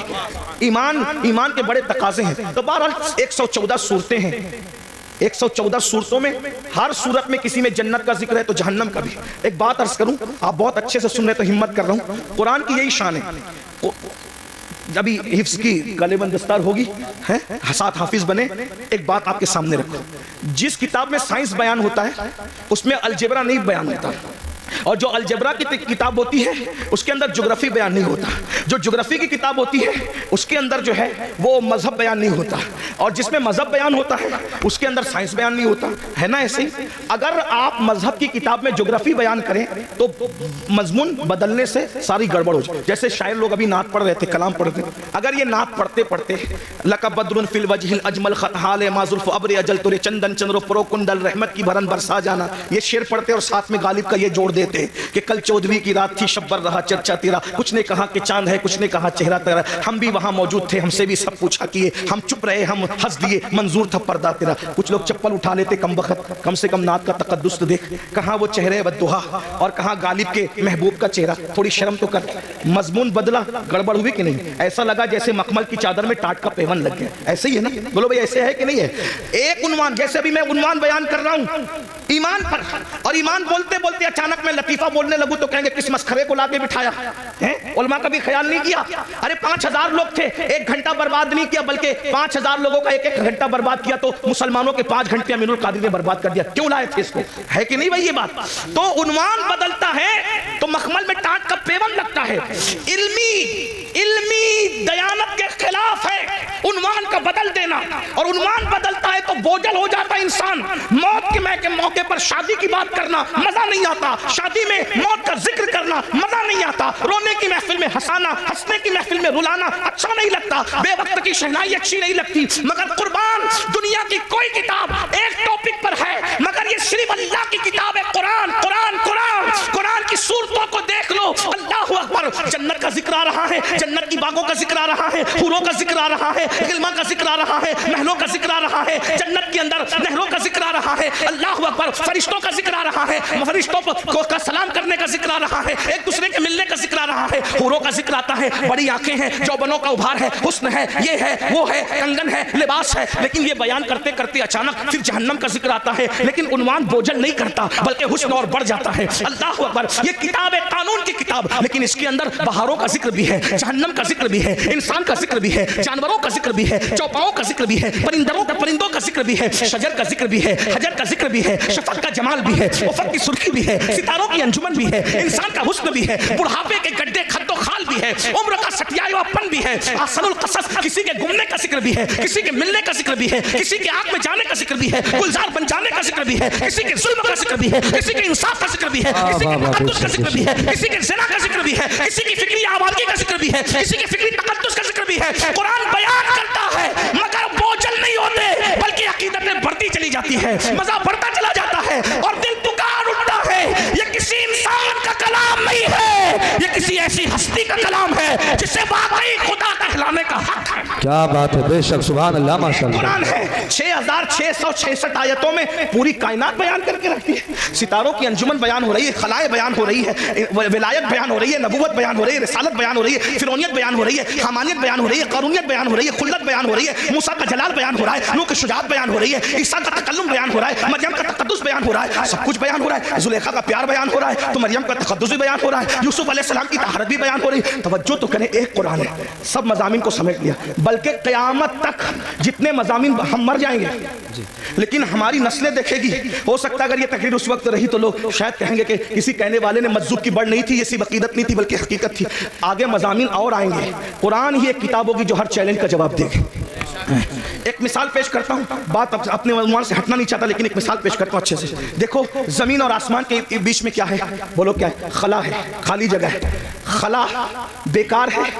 ایمان کے بڑے تقاضے ہیں. تو بہرحال 114 صورتیں ہیں، 114 صورتوں میں ہر صورت میں کسی میں جنت کا ذکر ہے تو جہنم کا بھی. ایک بات عرض کروں، آپ بہت اچھے سے سن رہے تو ہمت کر رہا ہوں. قرآن کی یہی شان ہے، ابھی حفظ کی گلے بند دستار ہوگی، ساتھ حافظ بنے. ایک بات آپ کے سامنے رکھو، جس کتاب میں سائنس بیان ہوتا ہے اس میں الجبرا نہیں بیان ہوتا، اور جو الجبرا کی کتاب ہوتی ہے اس کے اندر جغرافی بیان نہیں ہوتا. جو جغرافی کی کتاب ہوتی ہے اس کے اندر جو ہے وہ مذہب بیان نہیں ہوتا، اور جس میں مذہب بیان ہوتا ہے اس کے اندر سائنس بیان نہیں ہوتا ہے نا. ایسے ہی اگر آپ مذہب کی کتاب میں جغرافی بیان کریں تو مضمون بدلنے سے ساری گڑبڑ ہو جائے. جیسے شاعر لوگ ابھی نعت پڑھ رہے تھے، کلام پڑھ رہے تھے، اگر یہ نعت پڑھتے پڑھتے لک بدر فی الوجہ الاجمل خط حال ما زلف ابر اجل ترے چندن چندر پرو کندل رحمت کی بھرن برسا جانا، یہ شعر پڑھتے اور ساتھ میں غالب کا یہ جوڑ دیتے کہ کل 14ویں کی رات تھی شبر رہا چرچا تیرا، کچھ نے کہا کہ چاند ہے کچھ نے کہا چہرہ تیرا، ہم بھی وہاں موجود تھے ہم سے بھی سب پوچھا کیے، ہم چپ رہے ہم ہنس دیے منظور تھا پردہ تیرا. کچھ لوگ چپل اٹھا لیتے کم وقت، کم سے کم نعت کا تقدس تو دیکھ، کہاں وہ چہرے والدہا اور کہاں غالب کے محبوب کا چہرہ، تھوڑی شرم تو کر. مضمون بدلا، گڑبڑ ہوئی کہ نہیں؟ ایسا لگا جیسے مخمل کی چادر میں ٹاٹ کا پیون لگ گیا. ایسے ہی ہے نا؟ بولو بھائی ایسے ہے کہ نہیں ہے؟ ایک عنوان، جیسے ابھی میں عنوان بیان کر رہا ہوں ایمان پر، اور ایمان بولتے بولتے اچانک میں لطیفہ بولنے لگوں تو کہیں گے کس مسخرے کو لا کے بٹھایا. علماء کا بھی خیال نہیں کیا. ارے 5000 لوگ تھے، 1 گھنٹہ برباد نہیں کیا بلکہ 5000 لوگوں کا 1 گھنٹہ برباد کیا تو مسلمانوں کے 5 گھنٹے امین القادری نے برباد کر دیا. کیوں لائے تھے اس کو؟ ہے کہ نہیں بھائی یہ بات؟ تو عنوان بدلتا ہے تو مخمل میں ٹاٹ کا پیون لگتا ہے. علمی دیانت کے خلاف ہے عنوان کا بدل دینا، اور عنوان بدلتا ہے تو بوجھل ہو جاتا ہے انسان. موت کے موقع پر شادی کی بات کرنا مزہ نہیں آتا، شادی میں موت کا ذکر کرنا مزہ نہیں آتا، رونے کی محفل میں ہنسانا، ہنسنے کی محفل میں رلانا اچھا نہیں لگتا، بے وقت کی شہنائی اچھی نہیں لگتی. مگر قربان دنیا کی کوئی کتاب ایک ٹاپک پر ہے مگر یہ صرف اللہ کی کتاب ہے. قرآن قرآن قرآن قرآن کی صورتوں کو دیکھ لو، اللہ اکبر. جنت کا ذکر آ رہا ہے، جنت کی باغوں کا ذکر آ رہا ہے، حوروں کا ذکر آ رہا ہے، غلمہ کا ذکر آ رہا ہے، محلوں کا ذکر آ رہا ہے، جنت کے اندر نہروں کا ذکر آ رہا ہے، اللہ اکبر. فرشتوں کا ذکر آ رہا ہے، فرشتوں کو سلام کرنے کا ذکر آ رہا ہے، ایک دوسرے کے ملنے کا ذکر آ رہا ہے، حوروں کا ذکر آتا ہے، بڑی آنکھیں ہیں، جوبنوں کا ابھار ہے، حسن ہے، یہ ہے وہ ہے، کنگن ہے، لباس ہے. لیکن یہ بیان کرتے کرتے اچانک پھر جہنم کا ذکر آتا ہے، لیکن عنوان بوجھل نہیں کرتا بلکہ حسن اور بڑھ جاتا ہے. اللہ اکبر. یہ کتاب ہے قانون کی کتاب، لیکن اس کے اندر بہاروں کا ذکر بھی ہے، جہنم کا ذکر بھی ہے، انسان کا ذکر بھی ہے، جانوروں کا ذکر بھی ہے، چوپاؤں کا ذکر بھی ہے، پرندوں کا ذکر بھی ہے، شجر کا ذکر بھی ہے، حجر کا ذکر بھی ہے، شفق کا جمال بھی ہے، افق کی سرخی بھی ہے، ستاروں کی انجمن بھی ہے، انسان کا حسن بھی ہے، بڑھاپے کے گڈھے خد و خال بھی ہے، عمر کا سٹیایا پن بھی ہے، احسن القصص کسی کے گمنے کا ذکر بھی ہے، کسی کے ملنے کا ذکر بھی ہے، کسی کے آنکھ میں جانے کا ذکر بھی ہے، گلزار بن جانے کا ذکر بھی ہے، کسی کے ظلم کا ذکر بھی ہے، کسی کے انصاف کا ذکر بھی ہے، کسی کے تقدس کا ذکر بھی ہے، کسی کے زنا کا ذکر بھی ہے، کسی کی فکری آبادی کا ذکر بھی ہے، کسی کے فکری تقدس کا ذکر بھی ہے. قرآن بیان کرتا ہے مگر بوجھل نہیں ہوتے بلکہ عقیدتیں بڑھتی چلی جاتی ہے، مزہ بڑھتا چلا جاتا ہے اور دل پکار اٹھتا ہے. یہ کسی انسان کا کلام نہیں ہے، یہ کسی ایسی ہستی کا کلام ہے جسے واقعی خدا کہلانے کا حق ہے. کیا بات ہے، بے شک سبحان اللہ ماشاءاللہ. قرآن ہے 6666 آیتوں میں پوری کائنات بیان کر کے رکھتی ہے. ستاروں کی انجمن بیان ہو رہی ہے، خلائے بیان ہو رہی ہے، ولایت بیان ہو رہی ہے، نبوت بیان ہو رہی ہے، رسالت بیان ہو رہی ہے، فرعونیت بیان ہو رہی ہے، حمانیت بیان ہو رہی ہے، قارونیت بیان ہو رہی ہے، خلت بیان ہو رہی ہے، موسیٰ کا جلال بیان ہو رہا ہے، نوح کی شجاعت بیان ہو رہی ہے، عیسیٰ کا تکلم بیان ہو رہا ہے، مریم کا تقدس بیان ہو رہا ہے، سب کچھ بیان ہو رہا ہے. زلیخا کا پیار بیان ہو رہا ہے تو مریم کا تقدس بھی بیان ہو رہا ہے، یوسف علیہ السلام کی طہارت بھی بیان ہو رہی ہے. توجہ تو کریں، ایک قرآن ہے، سب مضامین کو سمیٹ لیا. بلکہ قیامت تک جتنے مضامین ہم مر جائیں گے لیکن ہماری نسلیں دیکھے گی. ہو سکتا ہے اگر یہ تقریر اس وقت رہی تو لوگ شاید کہیں گے کہ کسی کہنے والے نے مجذوب کی بڑھ نہیں تھی، یہ صرف عقیدت نہیں تھی بلکہ حقیقت تھی. آگے مضامین اور آئیں گے. قرآن ہی ایک کتاب ہوگی جو ہر چیلنج کا جواب دے گی. ایک مثال پیش کرتا ہوں, بات اپنے عنوان سے ہٹنا نہیں چاہتا لیکن ایک مثال پیش کرتا ہوں اچھے سے. دیکھو زمین اور آسمان کے بیچ میں کیا ہے, بولو کیا ہے؟ خلا ہے, خالی جگہ ہے. خلا بیکار ہے,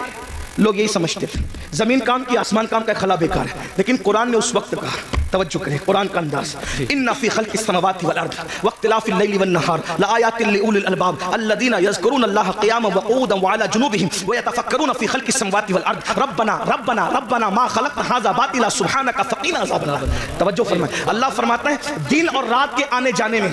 لوگ یہی سمجھتے ہیں. زمین کام کی, آسمان کام کا, خلا بیکار ہے. لیکن قرآن نے اس وقت کہا, توجہ کریں قرآن کا انداز, ان فی خلق السماوات والارض واختلاف اللیل والنہار لآیات لأولی الالباب الذین یذکرون اللہ قیاما وقعودا وعلی جنوبہم ویتفکرون فی خلق السماوات والارض ربنا ربنا ربنا ما خلقت ھذا باطلا سبحانک فقنا عذاب النار. توجہ فرمائیں, اللہ فرماتا ہے دن اور رات کے آنے جانے میں,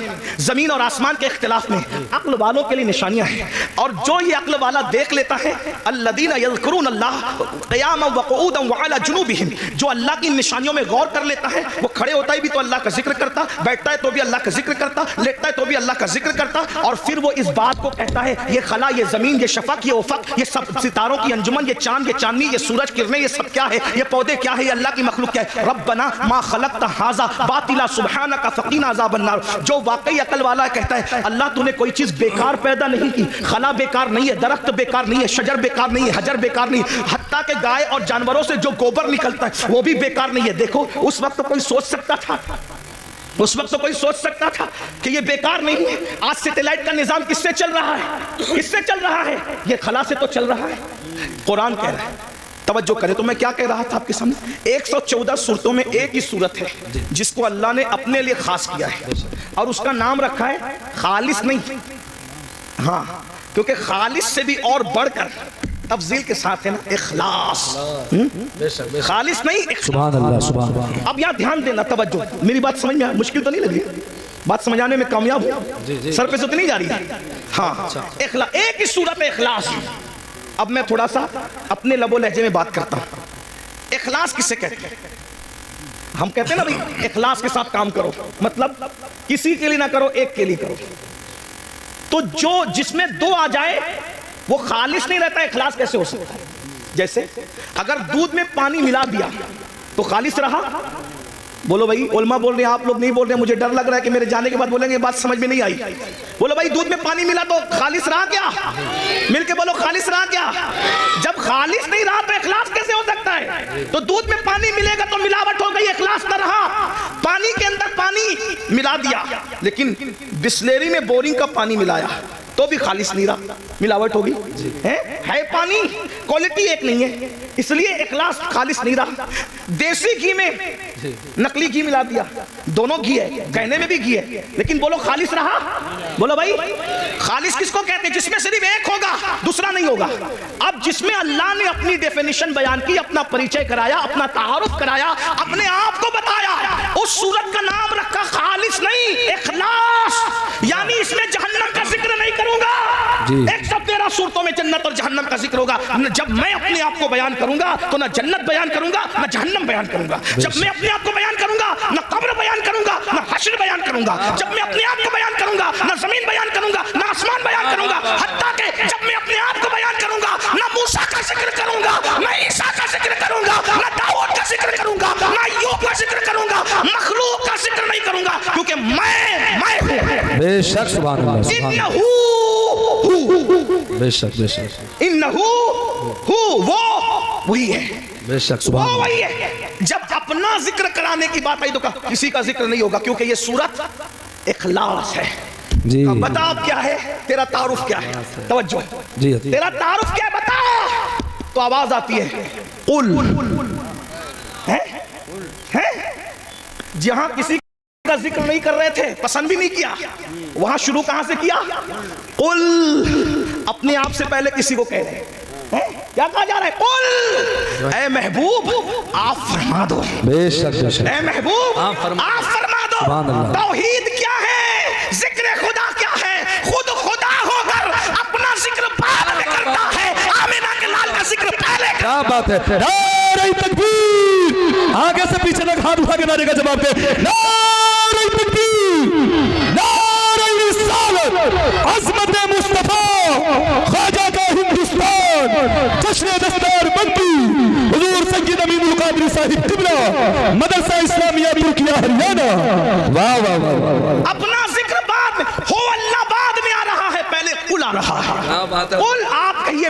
زمین اور آسمان کے اختلاف میں عقل والوں کے لیے نشانیاں ہیں, اور جو یہ عقل والا دیکھ لیتا ہے, الذین یذکرون اللہ قیاما وقعودا وعلی جنوبہم, جو اللہ کی نشانیوں میں غور کر لیتا ہے, وہ کھڑے ہوتا ہے بھی تو اللہ کا ذکر کرتا, بیٹھتا ہے تو بھی اللہ کا ذکر کرتا, لیٹتا ہے تو بھی اللہ کا ذکر کرتا, اور پھر وہ اس بات کو کہتا ہے یہ خلا, یہ زمین, یہ شفق, یہ افق, یہ سب ستاروں کی انجمن, یہ چاند, یہ چاندنی, یہ سورج کرنیں, یہ سب کیا ہے, یہ پودے کیا ہے, یہ اللہ کی مخلوق کیا ہے. ربنا ما خلقت ھذا باطلا سبحانک فقنا عذاب النار. جو واقعی عقل والا کہتا ہے اللہ تو نے کوئی چیز بیکار پیدا نہیں کی, خلا بیکار نہیں ہے, درخت بیکار نہیں ہے, شجر بیکار نہیں ہے, حجر بیکار نہیں ہے, حتیٰ کہ گائے اور جانوروں سے جو گوبر نکلتا ہے وہ بھی بیکار نہیں ہے. دیکھو اس وقت کوئی سوچ سکتا تھا, اس وقت تو کوئی سوچ سکتا تھا کہ یہ بیکار نہیں ہے. آج سیٹلائٹ کا نظام کس سے چل رہا ہے, کس سے چل رہا ہے, یہ خلا سے تو چل رہا ہے. قرآن کہہ رہا ہے, توجہ کرے. تو میں کیا کہہ رہا تھا آپ کے سامنے, 114 صورتوں میں ایک ہی صورت ہے جس کو اللہ نے اپنے لیے خاص کیا ہے, اور اس کا نام رکھا ہے خالص نہیں. ہاں, کیونکہ خالص سے بھی اور بڑھ کر تفضیل کے ساتھ ہے نا اخلاص. خالص نہیں, سبحان اللہ سبحان اللہ. اب یہاں دھیان دینا, توجہ, میری بات سمجھ میں مشکل تو نہیں لگی, بات سمجھانے میں کامیاب ہوں, سر پہ سے تو نہیں جا رہی ہے. ہاں, اخلاص, ایک ہی صورت اخلاص. اب میں تھوڑا سا اپنے لب و لہجے میں بات کرتا ہوں. اخلاص کسے کہتے ہیں؟ ہم کہتے ہیں نا بھائی اخلاص کے ساتھ کام کرو, مطلب کسی کے لیے نہ کرو, ایک کے لیے کرو. تو جو جس میں دو آ جائے وہ خالص نہیں رہتا. اخلاص کیسے ہو سکتا ہے؟ جیسے اگر دودھ میں پانی ملا دیا تو خالص رہا. بولو بھائی, علماء بول رہے ہیں, آپ لوگ نہیں بول رہے ہیں, مجھے ڈر لگ رہا ہے کہ میرے جانے کے بعد بولیں گے یہ بات سمجھ میں نہیں آئی. بولو بھائی, دودھ میں پانی ملا تو خالص رہا کیا؟ مل کے بولو, خالص رہا کیا؟ جب خالص نہیں رہا تو اخلاص کیسے ہو سکتا ہے؟ تو دودھ میں پانی ملے گا تو ملاوٹ ہو گئی, اخلاص نہ رہا. پانی کے اندر پانی ملا دیا, لیکن بسلیری میں بورنگ کا پانی ملایا تو بھی خالص نہیں رہا, ملاوٹ ہوگی. ہے پانی, کوالٹی ایک نہیں ہے, اس لیے اخلاص خالص نہیں رہا. دیسی گھی میں نقلی گھی ملا دیا, دونوں گھی ہے, گہنے میں بھی گھی ہے, لیکن بولو خالص رہا؟ بولو بھائی, خالص کس کو کہتے ہیں؟ جس میں صرف ایک ہوگا, دوسرا نہیں ہوگا. اب جس میں اللہ نے اپنی ڈیفینیشن بیان کی, اپنا پریچے کرایا, اپنا تعارف کرایا, اپنے آپ کو بتایا, اس صورت کا نام رکھا خالص نہیں, اخلاص. یعنی اس میں جہنم کا ذکر نہیں کروں گا. 113 صورتوں میں جنت اور جہنم کا ذکر ہوگا. جب میں اپنے آپ کو بیان کروں گا تو نہ جنت بیان کروں گا نہ جہنم بیان کروں گا. جب میں اپنے آپ کو بیان کروں گا نہ قبر بیان کروں گا نہ حشر بیان کروں گا. جب میں اپنے آپ کو بیان کروں گا نہ زمین بیان کروں گا نہ آسمان بیان کروں گا. حتیٰ کہ جب میں اپنے آپ کو بیان کروں گا نہ موسیٰ کا ذکر کروں گا نہ عیسیٰ کا ذکر کروں گا نہ داؤد کا ذکر کروں گا نہ ایوب کا ذکر کروں گا, مخلوق کا ذکر نہیں کروں گا, کیونکہ میں ہوں. بے شک سبحان اللہ سبحان اللہ. بے شک بے شک, انہو وہ وہی ہے, بے شک سبحان اللہ. وہی ہے. جب اپنا ذکر کرانے کی بات آئی تو کہا کسی کا ذکر نہیں ہوگا, کیونکہ یہ صورت اخلاص ہے. جی بتا اب کیا ہے تیرا تعارف, کیا ہے؟ توجہ, جی تیرا تعارف کیا ہے بتا. تو آواز آتی ہے قل. جہاں کسی کا ذکر نہیں کر رہے تھے, پسند بھی نہیں کیا, وہاں شروع کہاں سے کیا؟ قل. اپنے آپ سے پہلے کسی کو کہہ رہے ہیں, کیا کہا جا رہا ہے؟ قل, اے محبوب آپ فرما دو. بے شک بے شک, اے محبوب آپ فرما دو. سبحان اللہ. توحید کیا ہے, ذکر خدا کیا ہے؟ خود خدا ہو کر اپنا ذکر بعد میں کرتا ہے, آمینہ کے لال کا ذکر پہلے کرتا ہے. کیا بات ہے. نعرہ تکبیر, آگے سے پیچھے لگ ہاتھ اٹھا کے نعرے کا جواب دے. نعرہ تکبیر, نعرہ رسالت, عظمت مصطفیٰ, خواجہ کا ہندوستان, جشن دستار بندی, حضور سید امین القادری صاحب قبلہ, مدرسہ اسلامیہ ترکیہ ہریانہ. واہ واہ واہ. اپنا ذکر بعد میں ہو, اللہ بعد میں آ رہا ہے, پہلے قل آ رہا ہے. قل, آپ کہیے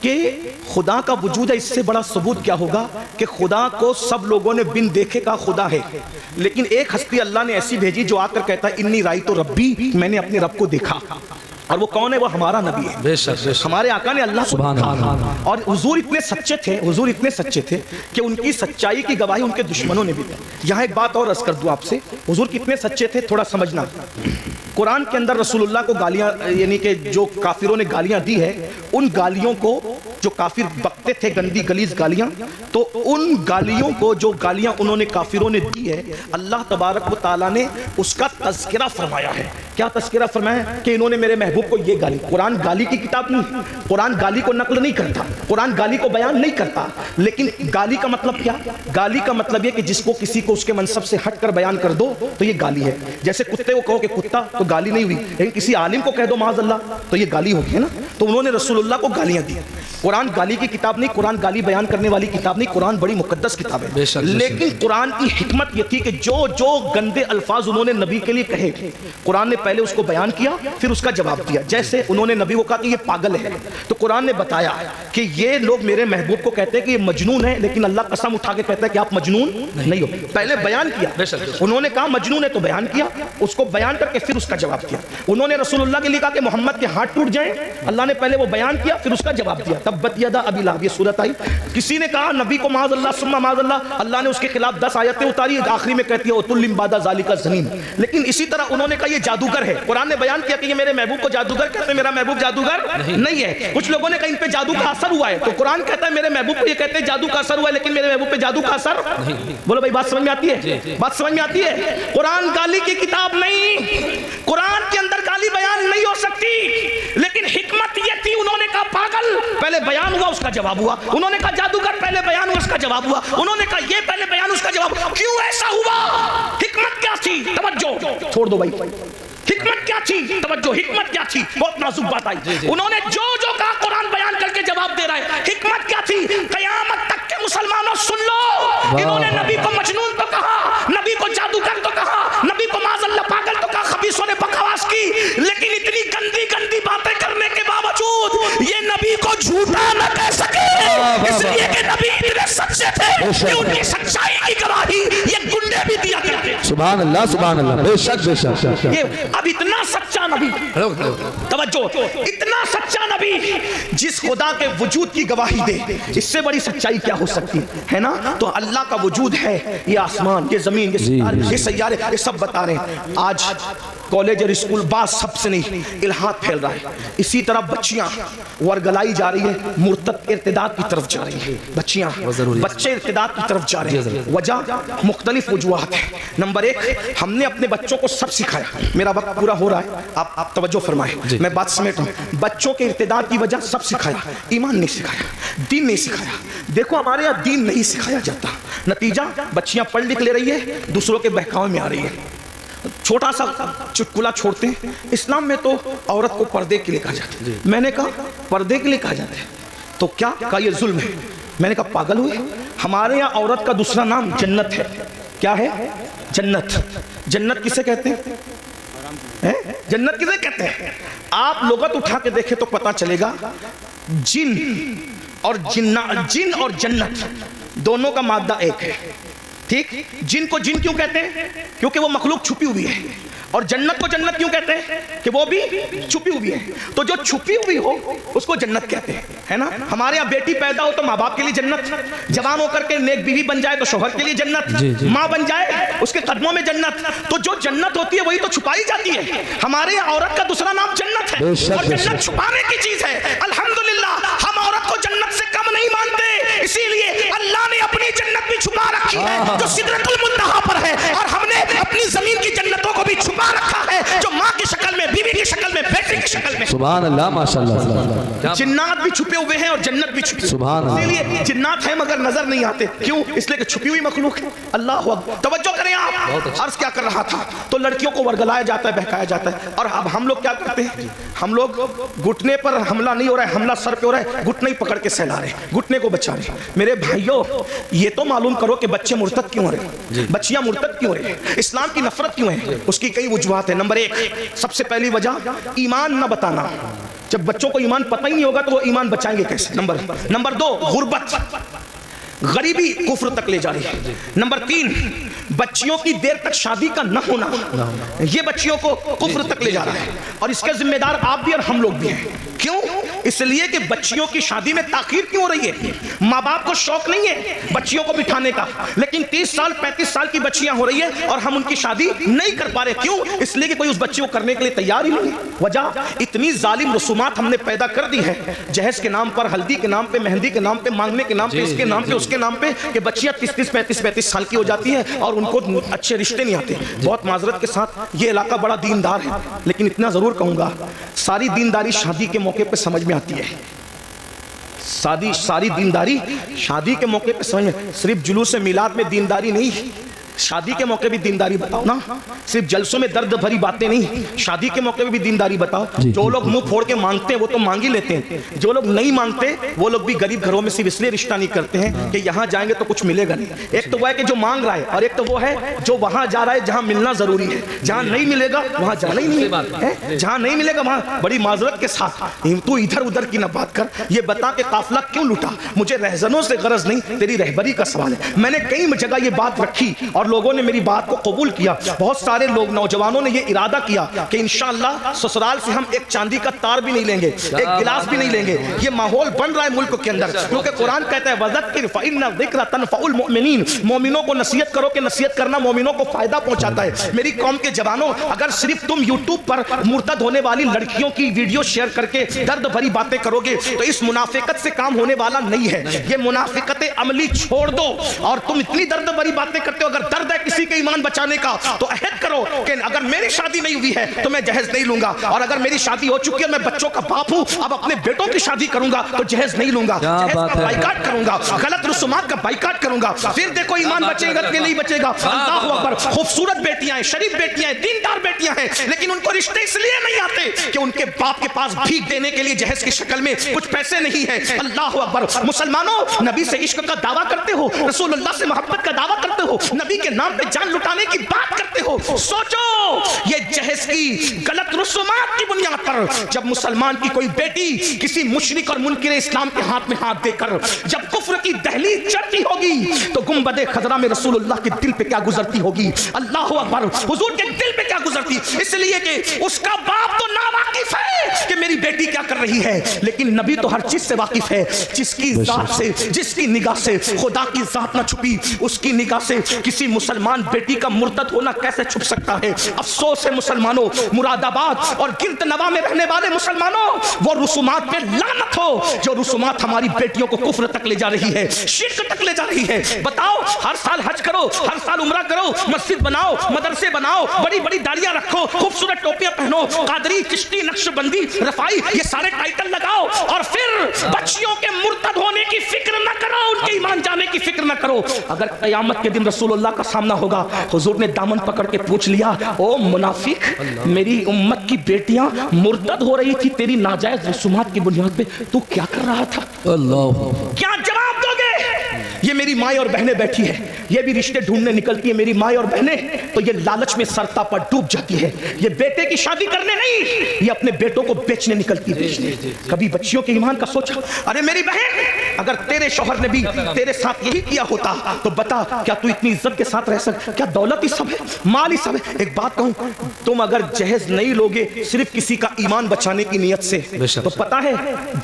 کہ خدا کا وجود ہے، اس سے بڑا ثبوت کیا ہوگا کہ خدا کو سب لوگوں نے بن دیکھے کا خدا ہے، لیکن ایک ہستی اللہ نے ایسی بھیجی جو آ کر کہتا ہے انی رأیت ربی، میں نے اپنے رب کو دیکھا، اور وہ کون ہے؟ وہ ہمارا نبی ہے، بے شک بے شک ہمارے آقا نے اللہ کو سبحان دیکھا۔ اللہ۔ اور حضور اتنے سچے تھے، حضور اتنے سچے تھے کہ ان کی سچائی کی گواہی ان کے دشمنوں نے بھی دی۔ یہاں ایک بات اور عرض کر دوں آپ سے، حضور کتنے سچے تھے تھوڑا سمجھنا۔ قرآن کے اندر رسول اللہ کو گالیاں، یعنی کہ جو کافروں نے گالیاں دی ہے، ان گالیوں کو جو کافر بکتے تھے گندی گلیز گالیاں، تو ان گالیوں کو جو گالیاں انہوں نے کافروں نے دی ہے، اللہ تبارک و تعالیٰ نے اس کا تذکرہ فرمایا ہے۔ کیا تذکرہ فرمایا ہے؟ کہ انہوں نے میرے محبوب کو یہ گالی۔ قرآن گالی کی کتاب نہیں، قرآن گالی کو نقل نہیں کرتا، قرآن گالی کو بیان نہیں کرتا، لیکن گالی کا مطلب کیا؟ گالی کا مطلب یہ کہ جس کو کسی کو اس کے منصب سے ہٹ کر بیان کر دو تو یہ گالی ہے۔ جیسے کتے کو کہو کہ کتا تو گالی نہیں ہوئی، لیکن کسی عالم کو کہہ دو معاذ اللہ تو یہ گالی ہوگی، ہے نا؟ تو انہوں نے رسول اللہ کو گالیاں دی۔ قرآن گالی کی کتاب نہیں، قرآن گالی بیان کرنے والی کتاب نہیں، قرآن بڑی مقدس کتاب ہے، لیکن قرآن کی حکمت یہ تھی کہ جو گندے الفاظ انہوں نے نبی کے لیے کہے، قرآن نے پہلے اس کو بیان کیا پھر اس کا جواب دیا۔ جیسے انہوں نے نبی کو کہا کہ یہ پاگل ہے، تو قرآن نے بتایا کہ یہ لوگ میرے محبوب کو کہتے ہیں کہ یہ مجنون ہے، لیکن اللہ قسم اٹھا کے کہتا ہے کہ آپ مجنون نہیں ہو۔ پہلے بیان کیا، انہوں نے کہا مجنون ہے تو بیان کیا، اس کو بیان کر کے پھر اس کا جواب دیا۔ انہوں نے رسول اللہ کے لیے کہا کہ محمد کے ہاتھ ٹوٹ جائیں، اللہ نے پہلے وہ بیان کیا پھر اس کا جواب دیا۔ تبت یدا ابی لہب، یہ صورت آئی۔ کسی نے کہا نبی کو معاذ اللہ ثم معاذ اللہ، اللہ نے اس کے خلاف 10 آیتیں اتاری، آخری میں کہتی ہے وَتُلِّم بَعْدَ ذَلِكَ زَنِيمٌ۔ لیکن اسی طرح انہوں نے کہا یہ جادوگر ہے، قرآن نے بیان کیا کہ یہ میرے محبوب کو جادوگر کہتے ہیں، میرا محبوب جادوگر نہیں ہے۔ کچھ لوگوں نے کہا ان پہ جادو کا اثر ہوا ہے، تو قرآن کہتا ہے میرے محبوب کو یہ کہتے ہیں جادو کا اثر ہوا ہے، لیکن میرے محبوب پہ جادو کا اثر بولو بھائی، بات سمجھ میں آتی ہے؟ بات سمجھ میں آتی ہے؟ قرآن گالی کی کتاب نہیں، قرآن کے اندر گالی بیان نہیں ہو سکتی، لیکن حکمت یہ تھی، انہوں نے کہا پاگل پہلے بیان ہوا اس کا جواب ہوا، انہوں نے کہا جادوگر پہلے بیان ہوا اس کا جواب ہوا، انہوں نے کہا یہ پہلے بیان اس کا جواب ہوا۔ کیوں ایسا ہوا؟ حکمت کیا تھی؟ توجہ چھوڑ دو بھائی، حکمت کیا تھی؟ توجہ، حکمت کیا تھی؟ بہت نازک بات آئی۔ انہوں نے جو کہا قرآن بیان کر کے جواب دے رہا ہے۔ حکمت کیا تھی؟ قیامت تک کے مسلمانوں سن لو، انہوں نے نبی کو مجنون تو کہا، نبی کو جادوگر تو کہا، نبی کو معاذ اللہ پاگل تو کہا، خبیثوں نے بکواس کی، لیکن اتنی گندی گندی باتیں کرنے کے باوجود یہ نبی کو جھوٹا نہ کہہ سکے، اس لیے کہ نبی اتنے سچے تھے کہ ان کی سچائی کی گواہی یہ گنڈے بھی دیا کرتے۔ سبحان اللہ سبحان اللہ، بے شک بے شک۔ اب اتنا سچا نبی، توجہ، اتنا سچا نبی جس خدا کے وجود کی گواہی دے، اس سے بڑی سچائی کیا ہو سکتی ہے نا؟ تو اللہ کا وجود ہے، یہ آسمان، یہ زمین، یہ ستارے، یہ سیارے، یہ سب بتا رہے ہیں۔ آج کالج اور اسکول بعض سب سے نہیں الہاد پھیل رہا ہے، اسی طرح بچیاں ورگلائی جا رہی ہے، مرتد ارتداد کی طرف جا رہی ہیں بچیاں، بچے ارتداد کی طرف جا رہے ہیں۔ وجہ مختلف وجوہات ہیں۔ نمبر ایک، ہم نے اپنے بچوں کو سب سکھایا، میرا وقت پورا ہو رہا ہے، آپ توجہ فرمائیں، میں بات سمیٹ رہا ہوں۔ بچوں کے ارتداد کی وجہ سب سکھایا، ایمان نہیں سکھایا، دین نہیں سکھایا۔ دیکھو ہمارے یہاں دین نہیں سکھایا جاتا، نتیجہ بچیاں پڑھ لکھ لے رہی ہے، دوسروں کے بہکاوے میں آ رہی ہے۔ چھوٹا سا چٹکلا چھوڑتے ہیں، اسلام میں تو عورت کو پردے کے لیے کہا جاتا ہے۔ میں نے کہا پردے کے لیے کہا جاتا ہے تو کیا کہا؟ یہ ظلم ہے۔ میں نے کہا پاگل ہوئے؟ ہمارے یہاں عورت کا دوسرا نام جنت ہے۔ کیا ہے؟ جنت۔ جنت کسے کہتے ہیں؟ جنت کسے کہتے ہیں؟ آپ لغت اٹھا کے دیکھیں تو پتا چلے گا، جن اور جنت دونوں کا مادہ ایک ہے، ٹھیک؟ جن کو جن کیوں کہتے ہیں؟ کیونکہ وہ مخلوق چھپی ہوئی ہے، اور جنت کو جنت کیوں کہتے ہیں؟ کہ وہ بھی چھپی ہوئی ہے۔ تو جو چھپی ہوئی ہو اس کو جنت کہتے ہیں، ہے نا؟ ہمارے یہاں بیٹی پیدا ہو تو ماں باپ کے لیے جنت، جوان ہو کر کے نیک بیوی بن جائے تو شوہر کے لیے جنت، ماں بن جائے اس کے قدموں میں جنت۔ تو جو جنت ہوتی ہے وہی تو چھپائی جاتی ہے۔ ہمارے یہاں عورت کا دوسرا نام جنت ہے، اور جنت چھپانے کی چیز ہے۔ الحمدللہ ہم عورت کو جنت سے کم نہیں مانتے، اسی لیے اللہ نے اپنی جنت بھی چھپا رکھی ہے جو سدرۃ المنتہا پر ہے، اور ہم نے اپنی زمین کی جنتوں کو بھی چھپا رکھا ہے جو ماں کی شکل میں، بیوی کی شکل میں، بیٹے کی شکل میں۔ سبحان اللہ ماشاءاللہ۔ جنات بھی چھپے ہوئے ہیں اور جنت بھی چھپی ہوئی ہے، اسی لیے جنات ہیں مگر نظر نہیں آتے۔ کیوں؟ اس لیے کہ چھپی ہوئی مخلوق ہے۔ اللہ اکبر، توجہ کریں آپ۔ عرض کیا کر رہا تھا؟ تو لڑکیوں کو ورگلایا جاتا ہے، بہکایا جاتا ہے، اور اب ہم لوگ کیا کرتے ہیں؟ ہم لوگ گھٹنے پر حملہ نہیں ہو رہا ہے، حملہ سر پہ ہو رہا ہے، گھٹنے پکڑ کے سہلا رہے ہیں، گھٹنے کو بچا رہے ہیں۔ میرے بھائیوں، یہ تو معلوم کرو کہ بچے مرتد کیوں ہو رہے ہیں، بچیاں مرتد کیوں ہو رہی ہیں، اسلام کی نفرت کیوں ہے؟ اس کی کئی وجوہات ہیں۔ نمبر ایک، سب سے پہلی وجہ ایمان نہ بتانا، جب بچوں کو ایمان پتہ ہی نہیں ہوگا تو وہ ایمان بچائیں گے کیسے؟ نمبر 2 غربت، غریبی کفر تک لے جا رہی ہے۔ نمبر 3 بچیوں کی دیر تک شادی کا نہ ہونا، یہ بچیوں کو کفر تک لے جا رہا ہے، اور اس کے ذمہ دار آپ بھی اور ہم لوگ بھی ہیں۔ کیوں؟ اس لیے کہ بچیوں کی شادی میں تاخیر کیوں ہو رہی ہے؟ ماں باپ کو شوق نہیں ہے بچیوں کو بٹھانے کا، لیکن 30 سال 35 سال کی بچیاں ہو رہی ہیں اور ہم ان کی شادی نہیں کر پا رہے۔ کیوں؟ اس لیے کہ کوئی اس بچی کو کرنے کے لیے تیار ہی نہیں۔ وجہ اتنی ظالم رسومات ہم نے پیدا کر دی ہے، جہیز کے نام پر، ہلدی کے نام پہ، مہندی کے نام پہ، مانگنے کے نام پہ، اس کے نام پہ، اس کے نام پہ، کہ بچیاں 30 35 سال کی ہو جاتی ہیں اور ان کو اچھے رشتے نہیں آتے۔ بہت معذرت کے ساتھ یہ علاقہ بڑا دیندار ہے، لیکن اتنا ضرور کہوں گا ساری دینداری شادی کے موقع پہ سمجھ میں آتی ہے۔ ساری دینداری شادی کے موقع پہ سمجھ میں، صرف جلوس میلاد میں دینداری نہیں، شادی کے موقع بھی دینداری بتاؤ نا، صرف جلسوں میں درد بھری باتیں نہیں، شادی کے موقع بھی دینداری بتاؤ۔ جو لوگ منہ پھوڑ کے مانگتے ہیں وہ تو مانگ ہی لیتے ہیں، جو لوگ نہیں مانگتے وہ لوگ بھی غریب گھروں میں صرف اس لیے رشتہ نہیں کرتے ہیں کہ یہاں جائیں گے تو کچھ ملے گا نہیں۔ ایک تو وہ ہے کہ جو مانگ رہا ہے، اور ایک تو وہ ہے جو وہاں جا رہا ہے جہاں ملنا ضروری ہے، جہاں نہیں ملے گا وہاں جانا ہی نہیں، جہاں نہیں ملے گا وہاں۔ بڑی معذرت کے ساتھ تو ادھر ادھر کی نہ بات کر، یہ بتا کہ قافلہ کیوں لوٹا؟ مجھے رہزنوں سے غرض نہیں، تیری رہبری کا سوال ہے۔ میں نے کئی جگہ یہ بات رکھی اور لوگوں نے میری بات کو قبول کیا۔ بہت سارے لوگ نوجوانوں نے یہ ارادہ کیا کہ انشاءاللہ سسرال سے ہم ایک چاندی کا تار بھی نہیں لیں گے، ایک گلاس بھی نہیں لیں گے۔ یہ ماحول بن رہا ہے ملک کے اندر، کیونکہ قرآن کہتا ہے وَذَكِّرْ فَإِنَّ الذِّكْرَ تَنفَعُ الْمُؤْمِنِينَ، مومنوں کو نصیحت کرو کہ نصیحت کرنا مومنوں کو فائدہ پہنچاتا ہے۔ میری قوم کے جوانوں، اگر صرف تم یوٹیوب پر مرتد ہونے والی لڑکیوں کی ویڈیو شیئر کر کے درد بھری باتیں کرو گے تو اس منافقت سے کام ہونے والا نہیں ہے۔ یہ منافقت عملی چھوڑ دو، اور تم اتنی درد بھری باتیں کرتے ہو، اگر درد ہے کسی کے ایمان بچانے کا تو عہد کرو کہ اگر میری شادی نہیں ہوئی ہے تو میں جہیز نہیں لوں گا، اور اگر میری شادی ہو چکی ہے میں بچوں کا باپ ہوں، اب اپنے بیٹوں کی شادی کروں گا تو جہیز نہیں لوں گا، جہیز کا بائیکاٹ کروں گا، غلط رسومات کا بائیکاٹ کروں گا۔ پھر دیکھو ایمان بچے گا کہ نہیں بچے گا۔ اللہ اکبر، خوبصورت بیٹیاں ہیں، شریف بیٹیاں ہیں، دیندار بیٹیاں ہیں، لیکن ان کو رشتے اس لیے نہیں آتے کہ ان کے باپ کے پاس بھیک دینے کے لیے جہیز کی شکل میں کچھ پیسے نہیں ہیں۔ اللہ اکبر، مسلمانوں نبی سے عشق کا دعویٰ کرتے ہو، رسول اللہ سے محبت کا دعویٰ کرتے ہو، نبی کے نام پہ جان لٹانے کی بات کرتے ہو، سوچو یہ جہیز کی غلط رسومات کی بنیاد پر جب مسلمان کی کوئی بیٹی کسی مشرک اور منکر اسلام کے ہاتھ میں ہاتھ دے کر جب کفر کی دہلیز چڑھتی ہوگی تو گنبد خضرا میں رسول اللہ کے دل پہ کیا گزرتی ہوگی؟ اللہ اکبر، حضور کے دل پہ کیا گزرتی؟ اس لیے کہ اس کا باپ تو ناواقف ہے کہ میری بیٹی کیا کر رہی ہے، لیکن نبی تو ہر چیز سے واقف ہے۔ جس کی ذات سے، جس کی نگاہ سے خدا کی ذات نہ چھپی، اس کی نگاہ سے کسی مسلمان بیٹی کا مرتد ہونا کیسے چھپ سکتا ہے؟ افسوس ہے مسلمانوں، مراد آباد اور گرد نواح میں رہنے والے مسلمانوں، وہ رسومات پہ لعنت ہو جو رسومات ہماری بیٹیوں کو کفر تک لے جا رہی ہے، شرک تک لے جا رہی ہے۔ بتاؤ، ہر سال حج کرو، ہر سال عمرہ کرو، مسجد بناؤ، مدرسے بناؤ، بڑی بڑی داڑیاں رکھو، خوبصورت ٹوپیاں پہنو، قادری، چشتی، نقش بندی، رفائی، یہ سارے ٹائٹل لگاؤ، اور پھر بچیوں کے مرتد ہونے کی فکر نہ کرو، ان کے ایمان جانے کی فکر نہ کرو۔ اگر قیامت کے دن رسول اللہ کا سامنا ہوگا، حضور نے دامن پکڑ کے پوچھ لیا، او منافق، میری امت کی بیٹیاں مرتد ہو رہی تھی تیری ناجائز رسومات کی بنیاد پہ، تو کیا کر رہا تھا؟ اللہ، کیا جواب دو گے؟ یہ میری مائیں اور بہنیں بیٹھی ہیں، یہ بھی رشتے ڈھونڈنے نکلتی ہیں میری مائیں اور بہنیں، تو یہ لالچ میں سرتا پر ڈوب جاتی ہے۔ یہ بیٹے کی شادی کرنے نہیں، یہ اپنے بیٹوں کو بیچنے نکلتی ہے۔ کبھی بچیوں کے ایمان کا سوچا؟ ارے میری بہن، اگر تیرے شوہر نے بھی تیرے ساتھ یہی کیا ہوتا تو بتا کیا تو اتنی عزت کے ساتھ رہ سکتا؟ کیا دولت ہی سب ہے، مال ہی سب ہے؟ ایک بات کہوں، تم اگر جہیز نہیں لوگے صرف کسی کا ایمان بچانے کی نیت سے تو پتا ہے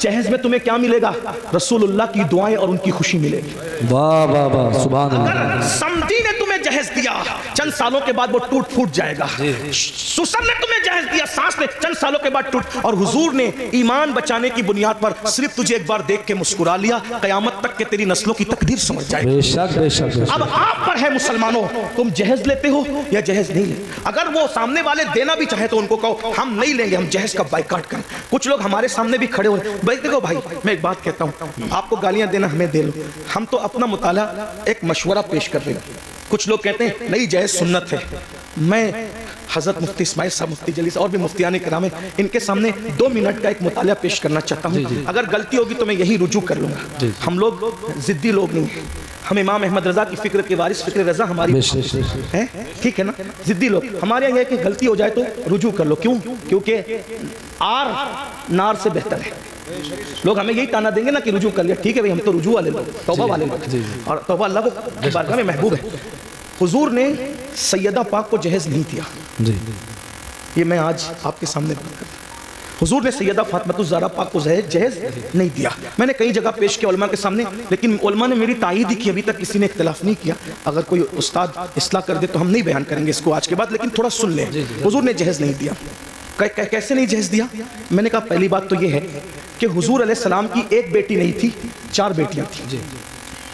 جہیز میں تمہیں کیا ملے گا؟ رسول اللہ کی دعائیں اور ان کی خوشی ملے گی۔ واہ واہ واہ، سبحان اللہ۔ اگر سمدھی نے تمہیں جہیز دیا، چند سالوں کے بعد وہ ٹوٹ پھوٹ جائے گا۔ سسر نے تمہیں جہیز دیا، ساس نے، چند سالوں کے بعد ٹوٹ، اور حضور نے ایمان بچانے کی بنیاد پر صرف تجھے ایک بار دیکھ کے مسکرا لیا، قیامت تک کہ تیری نسلوں کی تقدیر سمجھ جائے گی۔ بے شک بے شک۔ اب آپ پر ہے مسلمانوں، تم جہیز لیتے ہو یا جہیز نہیں لیتے؟ اگر وہ سامنے والے دینا بھی چاہے تو ان کو کہو ہم نہیں لیں گے، ہم جہیز کا بائیکاٹ کریں۔ کچھ لوگ ہمارے سامنے بھی کھڑے ہوئے، بھائی دیکھو بھائی، میں ایک بات کہتا ہوں، آپ کو گالیاں دینا ہمیں دے لو، ہم تو اپنا مطالعہ ایک مشورہ پیش کر رہے ہیں۔ کچھ لوگ کہتے ہیں نہیں جہیز سنت ہے، میں حضرت مفتی اسماعیل صاحب، مفتی جلیس اور بھی مفتیان کرام ہیں، ان کے سامنے 2 منٹ کا ایک مطالعہ پیش کرنا چاہتا ہوں۔ اگر غلطی ہوگی تو میں یہی رجوع کر لوں گا۔ ہم لوگ ضدی لوگ نہیں ہیں، ہم امام احمد رضا کی فکر کے وارث فکر رضا ہماری ہیں، ٹھیک ہے نا. ضدی لوگ ہمارے یہاں یہ کہ غلطی ہو جائے تو رجوع کر لو. کیوں؟ کیونکہ آر نار سے بہتر ہے. لوگ ہمیں یہی تانا دیں گے نا کہ رجوع کر لیا. ٹھیک ہے بھائی، ہم تو رجوع والے لوگ، توبہ والے لوگ، اور توبہ اللہ کو بارگاہ میں محبوب ہے. حضور نے سیدہ پاک کو جہیز نہیں دیا. یہ میں آج آپ کے سامنے بات کرتا ہوں. حضور نے سیدہ فاطمہ الزہرا پاک کو جہیز نہیں دیا. میں نے کئی جگہ پیش کیا علماء کے سامنے، لیکن علماء نے میری تائید ہی کی. ابھی تک کسی نے اختلاف نہیں کیا. اگر کوئی استاد اصلاح کر دے تو ہم نہیں بیان کریں گے اس کو آج کے بعد، لیکن تھوڑا سن لیں. حضور نے جہیز نہیں دیا. کیسے نہیں جہیز دیا؟ میں نے کہا پہلی بات تو یہ ہے کہ حضور علیہ السلام کی ایک بیٹی نہیں تھی، 4 بیٹیاں تھیں،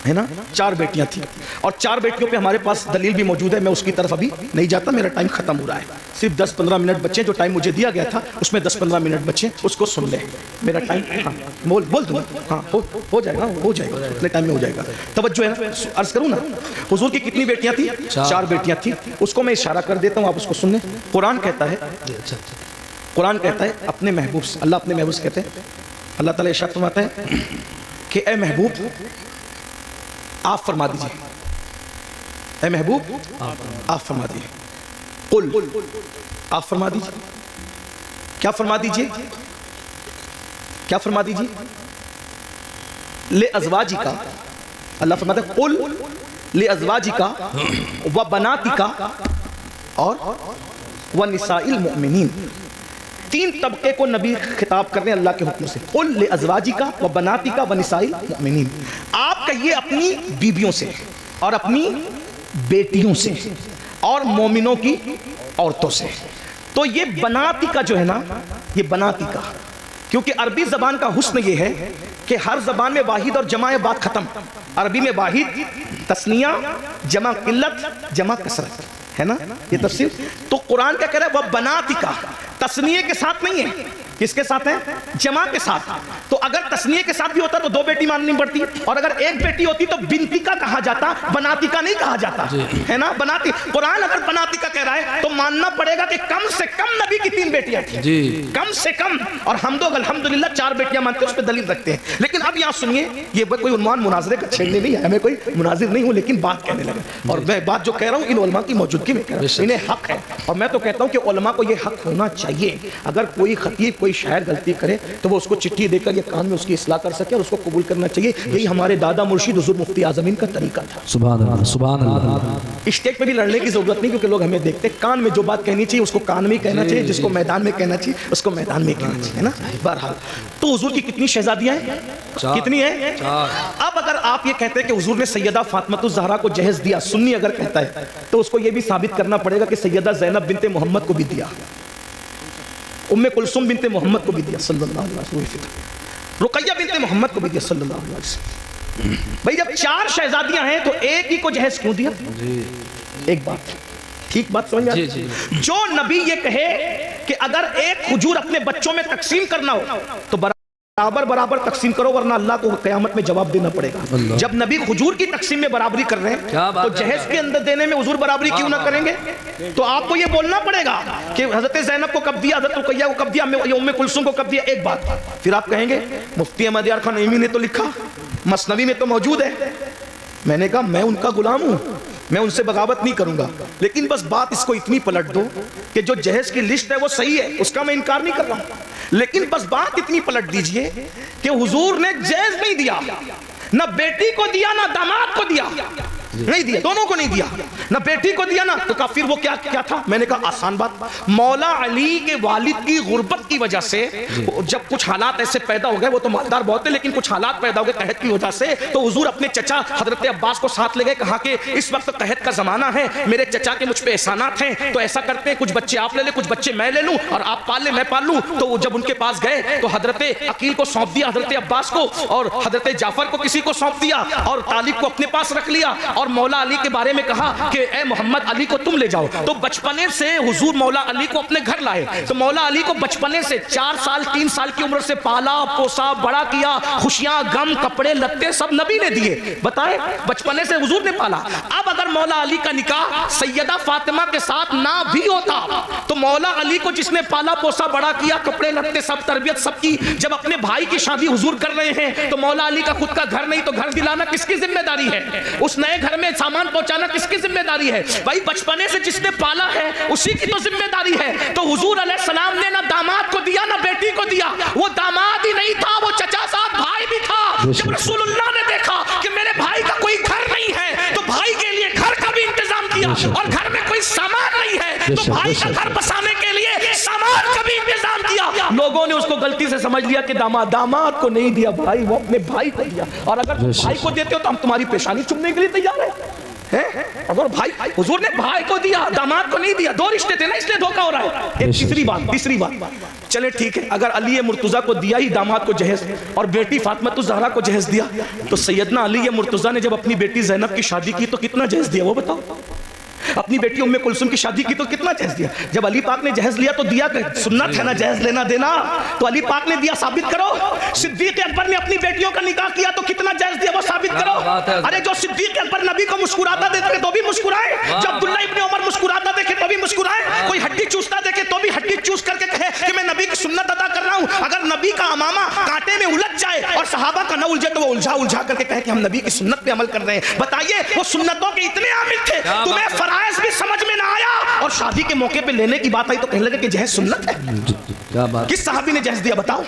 ہے نا. 4 بیٹیاں تھیں، اور 4 بیٹیوں پہ ہمارے پاس دلیل بھی موجود ہے. میں اس کی طرف ابھی نہیں جاتا، میرا ٹائم ختم ہو رہا ہے. صرف 10-15 منٹ بچے. جو ٹائم مجھے دیا گیا تھا اس میں 10-15 منٹ بچے، اس کو سن لیں. میرا ٹائم بول دوں گا. ہاں ہو جائے گا، ہو جائے گا، اتنے ٹائم میں ہو جائے گا. توجہ ہے نا، عرض کروں نا. حضور کی کتنی بیٹیاں تھیں؟ 4 بیٹیاں تھیں. اس کو میں اشارہ کر دیتا ہوں، آپ اس کو سن لیں. قرآن کہتا ہے اپنے محبوب سے، اللہ اپنے محبوب سے کہتے ہیں، اللہ تعالیٰ ارشاد فرماتا ہے کہ اے محبوب آپ فرما دیجئے، اے محبوب آپ فرما دیجئے. قل، آپ فرما دیجئے. کیا فرما دیجئے؟ کیا فرما دیجئے؟ لے ازواجی کا، اللہ فرماتا ہے قل لے ازواجی کا و بناتی کا اور و نساء المؤمنین. 3 طبقے کو نبی خطاب کر رہے ہیں اللہ کے حکم سے. قل لازواجی کا و بناتی کا و نساء المؤمنین. آپ کہیے اپنی بیویوں سے اور اپنی بیٹیوں سے اور مومنوں کی عورتوں سے. تو یہ بناتی کا جو ہے نا، یہ بناتی کا، کیونکہ عربی زبان کا حسن یہ ہے کہ ہر زبان میں واحد اور جمع بات ختم. عربی میں واحد تثنیہ، جمع قلت، جمع کثرت ہے نا، یہ تفسیر. تو قرآن کیا کہہ رہا ہے؟ وہ بناتی کا، تثنیہ کے ساتھ نہیں ہے. کس کے ساتھ ہے؟ جمع کے ساتھ. تو اگر تثنیہ کے ساتھ بھی ہوتا تو 2 بیٹی ماننی پڑتی، اور اگر ایک بیٹی ہوتی تو بنتی کا کہا جاتا، بناتی کا نہیں کہا جاتا، ہے نا. بناتی، قرآن اگر بناتی کا کہہ رہا ہے تو ماننا پڑے گا کہ کم سے کم نبی کی 3 بیٹیاں تھیں، کم سے کم. اور ہم تو الحمدللہ 4 بیٹیاں مانتے ہیں، اس پہ دلیل رکھتے ہیں. لیکن اب یہاں سنیے، یہ کوئی عنوان مناظرے کا چھیڑنے نہیں ہے، میں کوئی مناظر نہیں ہوں، لیکن بات کہنے لگا. اور میں بات جو کہہ رہا ہوں ان علماء کی موجودگی میں کہہ رہا ہوں، انہیں حق ہے. اور میں تو کہتا ہوں کہ علماء کو یہ حق ہونا چاہیے. اگر کوئی خطیب، کوئی شاعر غلطی کرے تو وہ اس کو چٹھی دے کر یا کان میں اس کی اصلاح کر سکے، اور اس کو قبول کرنا چاہیے. یہی ہمارے دادا مرشد حضور مفتی اعظم کا طریقہ تھا. سبحان اللہ، سبحان اللہ. اسٹیج پہ بھی لڑنے کی ضرورت نہیں، کیونکہ لوگ ہمیں دیکھتے. کان میں جو بات کہنی چاہیے اس کو کان میں کہنا چاہیے، جس کو میدان میں کہنا چاہیے اس کو میدان میں کہنا چاہیے نا. بہرحال تو حضور کی کتنی شہزادیاں ہیں؟ کتنی ہیں؟ 4. اب اگر آپ یہ کہتے ہیں کہ حضور نے سیدہ فاطمہ الزہرا کو جہیز دیا، سنی اگر کہتا ہے تو اس کو یہ بھی ثابت کرنا پڑے گا کہ سیدہ زینب بنت محمد کو بھی دیا، ام کلثوم بنت محمد کو بھی دیا صلی اللہ علیہ وسلم، رقیہ بنت محمد کو بھی دیا صلی اللہ علیہ وسلم. بھئی جب 4 شہزادیاں ہیں تو ایک ہی کو جہیز کیوں دیا؟ ایک بات ٹھیک بات سمجھ آئی؟ جو نبی یہ کہے کہ اگر ایک کھجور اپنے بچوں میں تقسیم کرنا ہو تو برابر تقسیم کرو، ورنہ اللہ کو قیامت میں جواب دینا پڑے گا. جب نبی کھجور کی تقسیم میں برابری کر رہے ہیں تو جہیز کے اندر دینے میں حضور برابری کیوں نہ کریں گے؟ تو آپ کو یہ بولنا پڑے گا کہ حضرت زینب کو کب دیا، حضرت رقیہ کو کب دیا، ام کلثوم کو کب دیا. ایک بات پھر آپ کہیں گے مفتی احمد یار خان نعیمی نے تو لکھا، مثنوی میں تو موجود ہے. میں نے کہا میں ان کا غلام ہوں، میں ان سے بغاوت نہیں کروں گا، لیکن بس بات اس کو اتنی پلٹ دو کہ جو جہیز کی لسٹ ہے وہ صحیح ہے، اس کا میں انکار نہیں کر رہا ہوں، لیکن بس بات اتنی پلٹ دیجئے کہ حضور نے جہیز نہیں دیا، نہ بیٹی کو دیا نہ داماد کو دیا، نہیں دیا، دونوں کو نہیں دیا، نہ بیٹی کو دیا نا. تو پھر وہ کیا تھا؟ میں نے کہا آسان بات، مولا علی کے والد کی غربت کی وجہ سے جب کچھ حالات ایسے پیدا ہو گئے، وہ تو مالدار بہت ہے لیکن کچھ حالات پیدا ہو گئے قحط کی وجہ سے، تو حضور اپنے چچا حضرت عباس کو ساتھ لے گئے، کہا کہ اس وقت قحط کا زمانہ ہے، میرے چچا کے مجھ پہ احسانات ہیں، تو ایسا کرتے ہیں کچھ بچے آپ لے لیں، کچھ بچے میں لے لوں، اور آپ پال لیں میں پال لوں. تو وہ جب ان کے پاس گئے تو حضرت عقیل کو سونپ دیا حضرت عباس کو، اور حضرت جعفر کو کسی کو سونپ دیا، اور طالب کو اپنے پاس رکھ لیا، اور مولا علی کے بارے میں کہا کہ اے محمد علی کو تم لے جاؤ، تو بچپنے سے حضور مولا علی کو اپنے گھر لائے. تو مولا علی کو بچپنے سے 4 سال 3 سال کی عمر سے پالا پوسا بڑا کیا، خوشیاں غم کپڑے لتے سب نبی نے دیے. بتائیں بچپنے سے حضور نے پالا. اب اگر مولا علی کا نکاح سیدہ فاطمہ کے ساتھ نہ بھی ہوتا تو مولا علی کو جس نے پالا پوسا بڑا کیا، کپڑے لتے سب تربیت سب کی، جب اپنے بھائی کی شادی حضور کر رہے ہیں تو مولا علی کا خود کا گھر نہیں تو گھر دلانا کس کی ذمہ داری ہے؟ اس نئے گھر میں سامان پہنچانا کس کی ذمہ داری ہے؟ بھائی بچپنے سے جس نے پالا ہے اسی کی تو ذمہ داری ہے. تو حضور علیہ السلام نے نہ داماد کو دیا نہ بیٹی کو دیا. وہ داماد ہی نہیں تھا، وہ چچا ساتھ بھائی بھی تھا. جب رسول اللہ نے دیکھا کہ میرے بھائی کا کوئی گھر نہیں ہے تو بھائی کے لیے گھر کا بھی انتظام کیا، اور گھر میں کوئی سامان نہیں ہے تو بھائی کا گھر بسانے کے لیے سامان کا بھی انتظام کیا. لوگوں نے اس کو غلطی سے سمجھ لیا کہ داماد کو نہیں دیا بھائی، وہ اپنے بھائی کو دیا. اور اگر تم بھائی کو دیتے ہو تو ہم تمہاری پیشانی چومنے کے لیے تیار ہیں. اگر بھائی حضور نے بھائی کو دیا داماد کو نہیں دیا، 2 رشتے تھے نا، اس لیے دھوکہ ہو رہا ہے. ایک تیسری بات چلے ٹھیک ہے، اگر علی مرتضیٰ کو دیا ہی داماد کو جہیز اور بیٹی فاطمہ الزہرا کو جہیز دیا، تو سیدنا علی مرتضیٰ نے جب اپنی بیٹی زینب کی شادی کی تو کتنا جہیز دیا وہ بتاؤ؟ اپنی بیٹی ام کلثوم کی شادی کی تو کتنا جہیز دیا؟ جب علی پاک نے جہیز لیا تو دیا کہ سنت ہے نا جہیز لینا دینا، تو علی پاک نے دیا، ثابت کرو. صدیق اکبر نے اپنی بیٹیوں کا نکاح کیا تو کتنا جہیز دیا وہ ثابت کرو. ارے جو صدیق اکبر نبی کو مسکراتا دیکھے تو بھی مسکرائے، جو عبداللہ ابن عمر مسکراتا دیکھے تو بھی مسکرائے، کوئی ہڈی چوستا دیکھے تو بھی ہڈی چوس کر کے کہے کہ میں نبی کی سنت ادا کر رہا ہوں. اگر نبی کا امامہ کانٹے میں الجھ جائے اور صحابہ کا نہ الجھے تو وہ الجھا کر کے کہے کہ ہم نبی کی سنت پہ عمل کر رہے ہیں. بتائیے وہ سنتوں کے اتنے عامل تھے، تمہیں فرائض بھی سمجھ میں نہ آیا اور شادی کے موقع پہ لینے کی بات آئی تو کہنے لگے کہ جہیز سنت ہے. کس صحابی نے جہیز دیا بتاؤ؟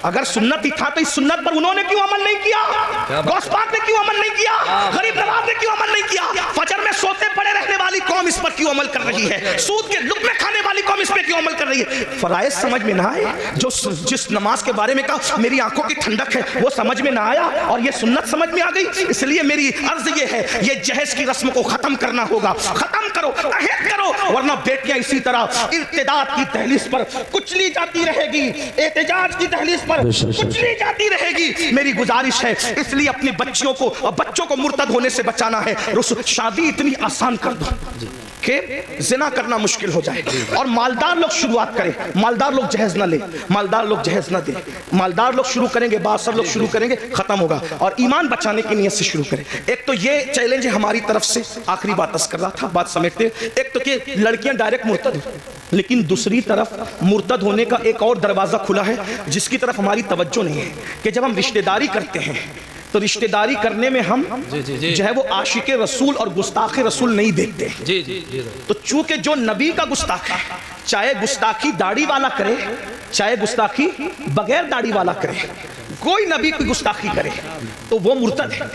اگر سنت ہی تھا تو اس سنت پر انہوں نے کیوں عمل نہیں کیا؟ غوث پاک نے کیوں عمل نہیں کیا؟ غریب نواز نے کیوں عمل نہیں کیا؟ فجر میں سوتے پڑے رہنے والی قوم اس پر کیوں عمل کر رہی ہے؟ سود کے لقمے کھانے والی قوم اس پہ کیوں عمل کر رہی ہے؟ فرائض سمجھ میں نہ آئے. جو جس نماز کے بارے میں کہا میری آنکھوں کی ٹھنڈک ہے وہ سمجھ میں نہ آیا اور یہ سنت سمجھ میں آ گئی. اس لیے میری عرض یہ ہے یہ جہیز کی رسم کو ختم کرنا ہوگا. ختم کرو، عہد کرو، ورنہ بیٹیاں اسی طرح ارتداد کی دہلیز پر کچلی جاتی رہے گی، احتجاج کی دہلیز پر کچلی جاتی رہے گی. میری گزارش ہے اس لیے اپنے بچوں کو مرتد ہونے سے بچانا ہے. شادی اتنی آسان کر دو کہ زنا کرنا مشکل ہو جائے اور مالدار لوگ شروعات کریں. مالدار لوگ جہیز نہ لیں، مالدار لوگ جہیز نہ دیں. مالدار لوگ شروع کریں گے، بااثر لوگ شروع کریں گے، ختم ہوگا. اور ایمان بچانے کی نیت سے شروع کریں. ایک تو یہ چیلنج ہے ہماری طرف سے، آخری بات عرض کر رہا تھا، بات سمیٹتے. ایک تو کہ لڑکیاں ڈائریکٹ مرتد ہیں، لیکن دوسری طرف مرتد ہونے کا ایک اور دروازہ کھلا ہے جس کی طرف ہماری توجہ نہیں ہے کہ جب ہم رشتہ داری کرتے ہیں تو رشتہ داری کرنے میں ہم جو ہے وہ عاشق رسول اور گستاخ رسول نہیں دیکھتے. تو چونکہ جو نبی کا گستاخ ہے، چاہے گستاخی داڑھی والا کرے چاہے گستاخی بغیر داڑھی والا کرے، کوئی نبی کی گستاخی کرے تو وہ مرتد ہے.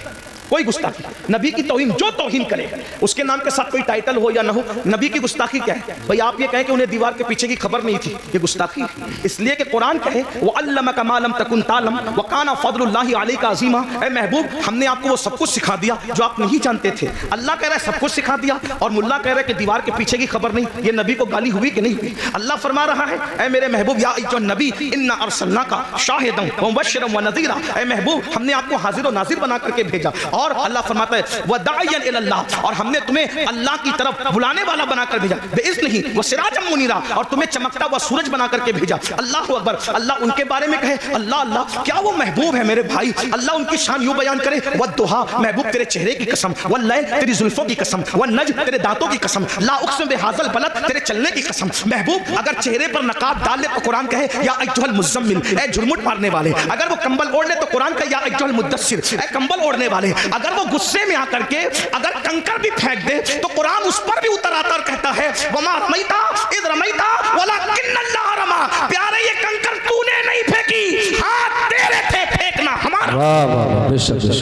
کوئی گستاخی نبی کی توہین، جو توہین کرے اس کے نام کے ساتھ کوئی ٹائٹل ہو یا نہ ہو، نبی کی گستاخی کیا ہے؟ بھئی آپ یہ کہیں کہ انہیں دیوار کے پیچھے کی خبر نہیں تھی، یہ گستاخی. اس لیے کہ قرآن کہے وَعَلَّمَكَ مَا لَمْ تَكُنْ تَعْلَمْ وَكَانَ فَضْلُ اللَّهِ عَلَيْكَ عَظِيمًا. اے محبوب ہم نے آپ کو وہ سب کچھ سکھا دیا جو آپ نہیں جانتے تھے. اللہ کہہ رہا ہے سب کچھ سکھا دیا اور ملا کہہ رہا ہے کہ دیوار کے پیچھے کی خبر نہیں. یہ نبی کو گالی ہوئی کہ نہیں ہوئی؟ اللہ فرما رہا ہے اے میرے محبوب یا ایھا النبی انا ارسلناک شاہدا ومبشرا ونذیرا. اے محبوب ہم نے آپ کو حاضر و ناظر بنا کر کے بھیجا. اور اللہ فرماتا وداعیا الی اللہ، اور ہم نے تمہیں اللہ کی طرف بلانے والا بنا کر بھیجا. باذنہ وسراجا منیرا، اور تمہیں چمکتا ہوا سورج بنا کر کے بھیجا. اللہ اکبر. اللہ ان کے بارے میں کہے اللہ اللہ کیا وہ محبوب ہے میرے بھائی. اللہ ان کی شان یوں بیان کرے والضحیٰ، محبوب تیرے چہرے کی قسم، واللیل تیری زلفوں کی قسم، والنجم تیرے دانتوں کی قسم، لا اقسم بہذا البلد تیرے چلنے کی قسم. محبوب اگر چہرے پر نقاب ڈال لے تو قرآن کہے یا ایھا المزمل، اے جھرمٹ مارنے والے. اگر وہ کمبل اوڑھ لے تو قرآن کہے یا ایھا المدثر، اے کمبل اوڑھنے والے. اگر وہ غصے میں آ کر کے اگر کنکر بھی پھینک دے تو قرآن اس پر بھی اتر آتا اور کہتا ہے وما رمیتا اذ رمیتا ولکن اللہ رما. پیارے یہ کنکر تو نے نہیں پھینکی، ہاتھ تیرے تھے پھینکنا ہمارا.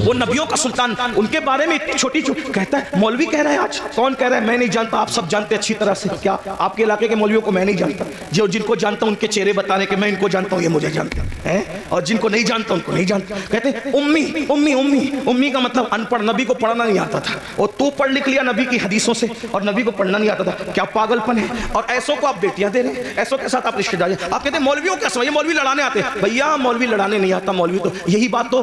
وہ نبیوں کا سلطان، ان کے بارے میں اتنی چھوٹی کہتا ہے. مولوی کہہ رہا ہے آج، کون کہہ رہا ہے؟ میں نہیں جانتا، آپ سب جانتے اچھی طرح سے. کیا آپ کے علاقے کے مولویوں کو میں نہیں جانتا؟ جو جن کو جانتا ہوں ان کے چہرے بتانے کہ میں ان کو جانتا ہوں یہ مجھے جانتا ہے، اور جن کو نہیں جانتا ان کو نہیں جانتا. کہتے ہیں امی امی امی. امی کا مطلب ان پڑھ، نبی کو پڑھنا نہیں آتا تھا اور تو پڑھ لکھ لیا نبی کی حدیثوں سے اور نبی کو پڑھنا نہیں آتا تھا. کیا پاگل پن ہے؟ اور ایسوں کو آپ بیٹیاں دے رہے ہیں، ایسوں کے ساتھ آپ رشتہ داری. آپ کہتے ہیں مولویوں کے سوائے مولوی لڑانے آتے ہیں. بھیا مولوی لڑانے نہیں آتا. مولوی تو یہی بات تو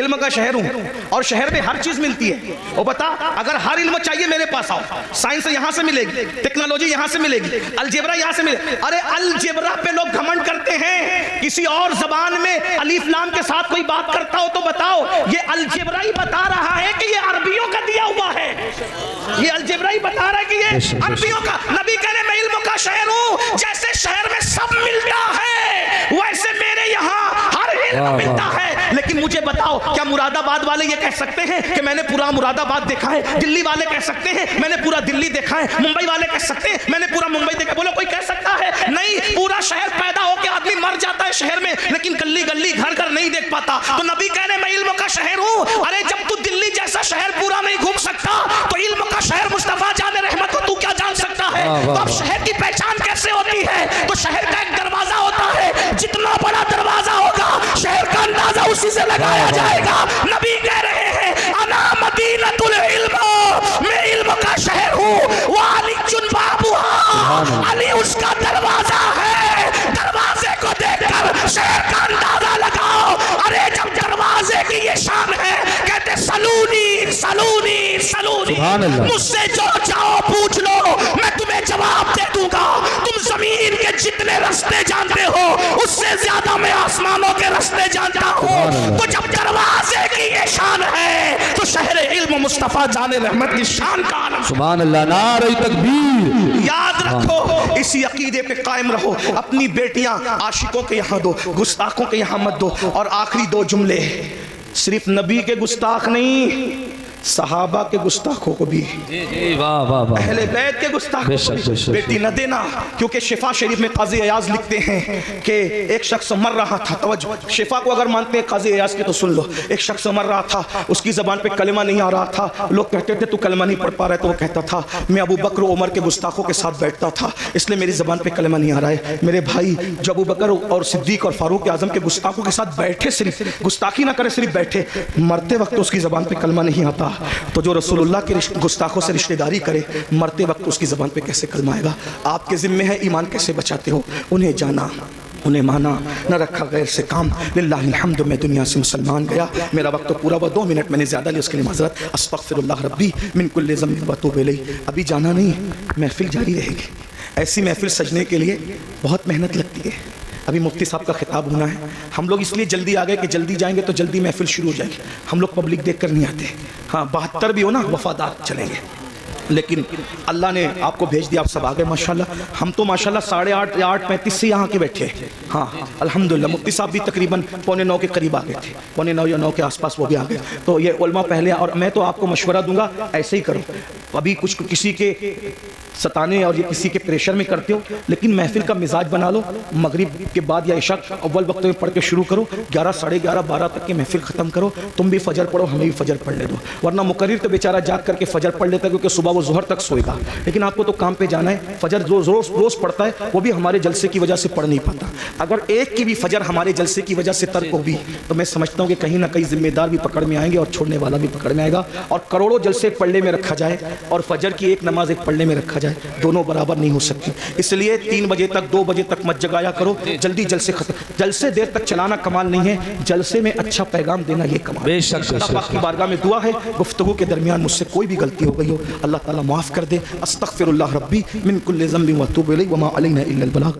علم کا شہر ہوں اور شہر میں ہر چیز ملتی ہے. وہ بتا اگر ہر علم چاہیے میرے پاس آؤ. سائنس یہاں سے ملے گی, ٹیکنالوجی یہاں سے ملے گی, الجبرا یہاں سے ملے. ارے الجبرا پہ لوگ گھمنڈ کرتے ہیں. کسی اور زبان میں الف لام کے ساتھ کوئی بات کرتا ہو تو بتاؤ. یہ الجبرا ہی بتا رہا ہے کہ یہ عربیوں کا دیا ہوا ہے. یہ الجبرا ہی بتا رہا ہے کہ یہ عربیوں کا. نبی کہنے میں علم کا شہر ہوں. جیسے شہر میں سب ملتا ہے ویسے میرے یہاں ہر علم ملتا ہے. لیکن مجھے بتاؤ کیا مراد آباد والے یہ کہہ سکتے ہیں کہ میں نے پورا مراد آباد دیکھا ہے؟ دلی والے کہہ سکتے ہیں میں نے پورا دلی دیکھا ہے؟ ممبئی والے کہہ سکتے ہیں میں نے پورا ممبئی دیکھا؟ بولو کوئی کہہ سکتا ہے؟ نہیں. پورا شہر پیدا ہو کے آدمی مر جاتا ہے شہر میں, لیکن گلی گلی گھر گھر نہیں دیکھ پاتا. تو نبی کہنے میں علم کا شہر ہوں. ارے جب تو دلی جیسا شہر پورا نہیں گھوم سکتا تو علم کا شہر مصطفیٰ جان رحمت کو تو کیا جان سکتا ہے؟ تو اب شہر کی پہچان کیسے ہوتی ہے؟ تو شہر کا ایک دروازہ ہوتا ہے. جتنا بڑا دروازہ ہوگا شہر کا اندازہ اسی سے لگایا جائے گا. نبی کہہ رہے ہیں انا مدینۃ العلم, میں علم کا شہر ہوں. وعلی بابها, علی اس کا دروازہ ہے. دروازے کو دیکھ کر شہر کا اندازہ لگاؤ. ارے جب دروازے کی یہ شان ہے کہتے سلونی سلونی سلونی, مجھ سے جو چاہو پوچھ لو میں تمہیں جواب دے دوں گا. تم زمین کے جتنے رستے جانتے ہو اس سے زیادہ میں آسمانوں کے رستے جانتا ہوں. تو جب دروازے کی یہ شان ہے تو شہر علم مصطفیٰ جان رحمت کی شان کا عالم. سبحان اللہ, نعرہ تکبیر. یاد رکھو, اسی عقیدے پہ قائم رہو. اپنی بیٹیاں عاشقوں کے یہاں دو, گستاخوں کے یہاں مت دو. اور آخری دو جملے, صرف نبی کے گستاخ نہیں, صحابہ کے گستاخوں کو بھی, اہل بیت کے گستاخوں کو بھی بیٹی نہ دینا. کیونکہ شفا شریف میں قاضی ایاز لکھتے ہیں کہ ایک شخص مر رہا تھا. توجہ, شفا کو اگر مانتے ہیں قاضی ایاز کی تو سن لو. ایک شخص مر رہا تھا, اس کی زبان پہ کلمہ نہیں آ رہا تھا. لوگ کہتے تھے تو کلمہ نہیں پڑھ پا رہا ہے, تو وہ کہتا تھا میں ابو بکر و عمر کے گستاخوں کے ساتھ بیٹھتا تھا اس لیے میری زبان پہ کلمہ نہیں آ رہا ہے. میرے بھائی جو ابو بکر اور صدیق اور فاروق اعظم کے گستاخوں کے ساتھ بیٹھے, صرف گستاخی نہ کرے, صرف بیٹھے, مرتے وقت اس کی زبان پہ کلمہ نہیں آتا, تو جو رسول اللہ کے گستاخوں سے رشتہ داری کرے مرتے وقت اس کی زبان پہ کیسے کلمہ آئے گا؟ آپ کے ذمہ ہے ایمان کیسے بچاتے ہو. انہیں جانا, انہیں مانا, نہ رکھا غیر سے کام. للہ الحمد, میں دنیا سے مسلمان گیا. میرا وقت تو پورا ہوا, 2 منٹ میں نے زیادہ لی, اس کے لیے معذرت. استغفر اللہ ربی من کل ذنب واتوب الیہ. ابھی جانا نہیں, محفل جاری رہے گی. ایسی محفل سجنے کے لیے بہت محنت لگتی ہے. ابھی مفتی صاحب کا خطاب ہونا ہے. ہم لوگ اس لیے جلدی آ گئے کہ جلدی جائیں گے تو جلدی محفل شروع ہو جائے گی. ہم لوگ پبلک دیکھ کر نہیں آتے. ہاں 72 بھی ہو نا, وفادار چلیں گے. لیکن اللہ نے آپ کو بھیج دیا, آپ سب آ گئے ماشاءاللہ. ہم تو ماشاءاللہ 8:30 یا 8:35 سے یہاں کے بیٹھے. ہاں الحمدللہ. مفتی صاحب بھی تقریباً 8:45 کے قریب آ گئے تھے, 8:45 یا 9 کے آس پاس وہ بھی آ گئے. تو یہ علماء پہلے, اور میں تو آپ کو مشورہ دوں گا ایسے ہی کرو. ابھی کچھ کسی کے ستانے اور یہ کسی کے پریشر میں کرتے ہو, لیکن محفل کا مزاج بنا لو. مغرب کے بعد یا عشاء اول وقت میں پڑھ کے شروع کرو, 11, 11:30, 12 تک کی محفل ختم کرو. تم بھی فجر پڑھو, ہمیں بھی فجر پڑھ لے دو. ورنہ مقرر تو بیچارہ جاگ کر کے فجر پڑھ لیتا ہے کیونکہ صبح وہ ظہر تک سوئے گا, لیکن آپ کو تو کام پہ جانا ہے. فجر روز پڑھتا ہے, وہ بھی ہمارے جلسے کی وجہ سے پڑھ نہیں پاتا. اگر ایک کی بھی فجر ہمارے جلسے کی وجہ سے ترک ہوگی تو میں سمجھتا ہوں کہ کہیں نہ کہیں ذمہ دار بھی پکڑ میں آئیں گے اور چھوڑنے والا بھی پکڑ میں آئے گا. اور کروڑوں جلسے پڑھنے میں رکھا جائے اور فجر کی ایک نماز ایک پڑھنے میں رکھا جائے, دونوں برابر نہیں ہو سکتی. اس لیے 3 بجے تک 2 بجے تک مت جگایا کرو, جلدی جلسے ختم. جلسے دیر تک چلانا کمال نہیں ہے, جلسے میں اچھا پیغام دینا یہ کمال. بے شک اللہ پاک کی بارگاہ میں دعا ہے, گفتگو کے درمیان مجھ سے کوئی بھی غلطی ہو گئی ہو اللہ تعالیٰ معاف کر دے. استغفر اللہ ربی من کل ذنب واتوب الیہ وما علینا الا البلاغ.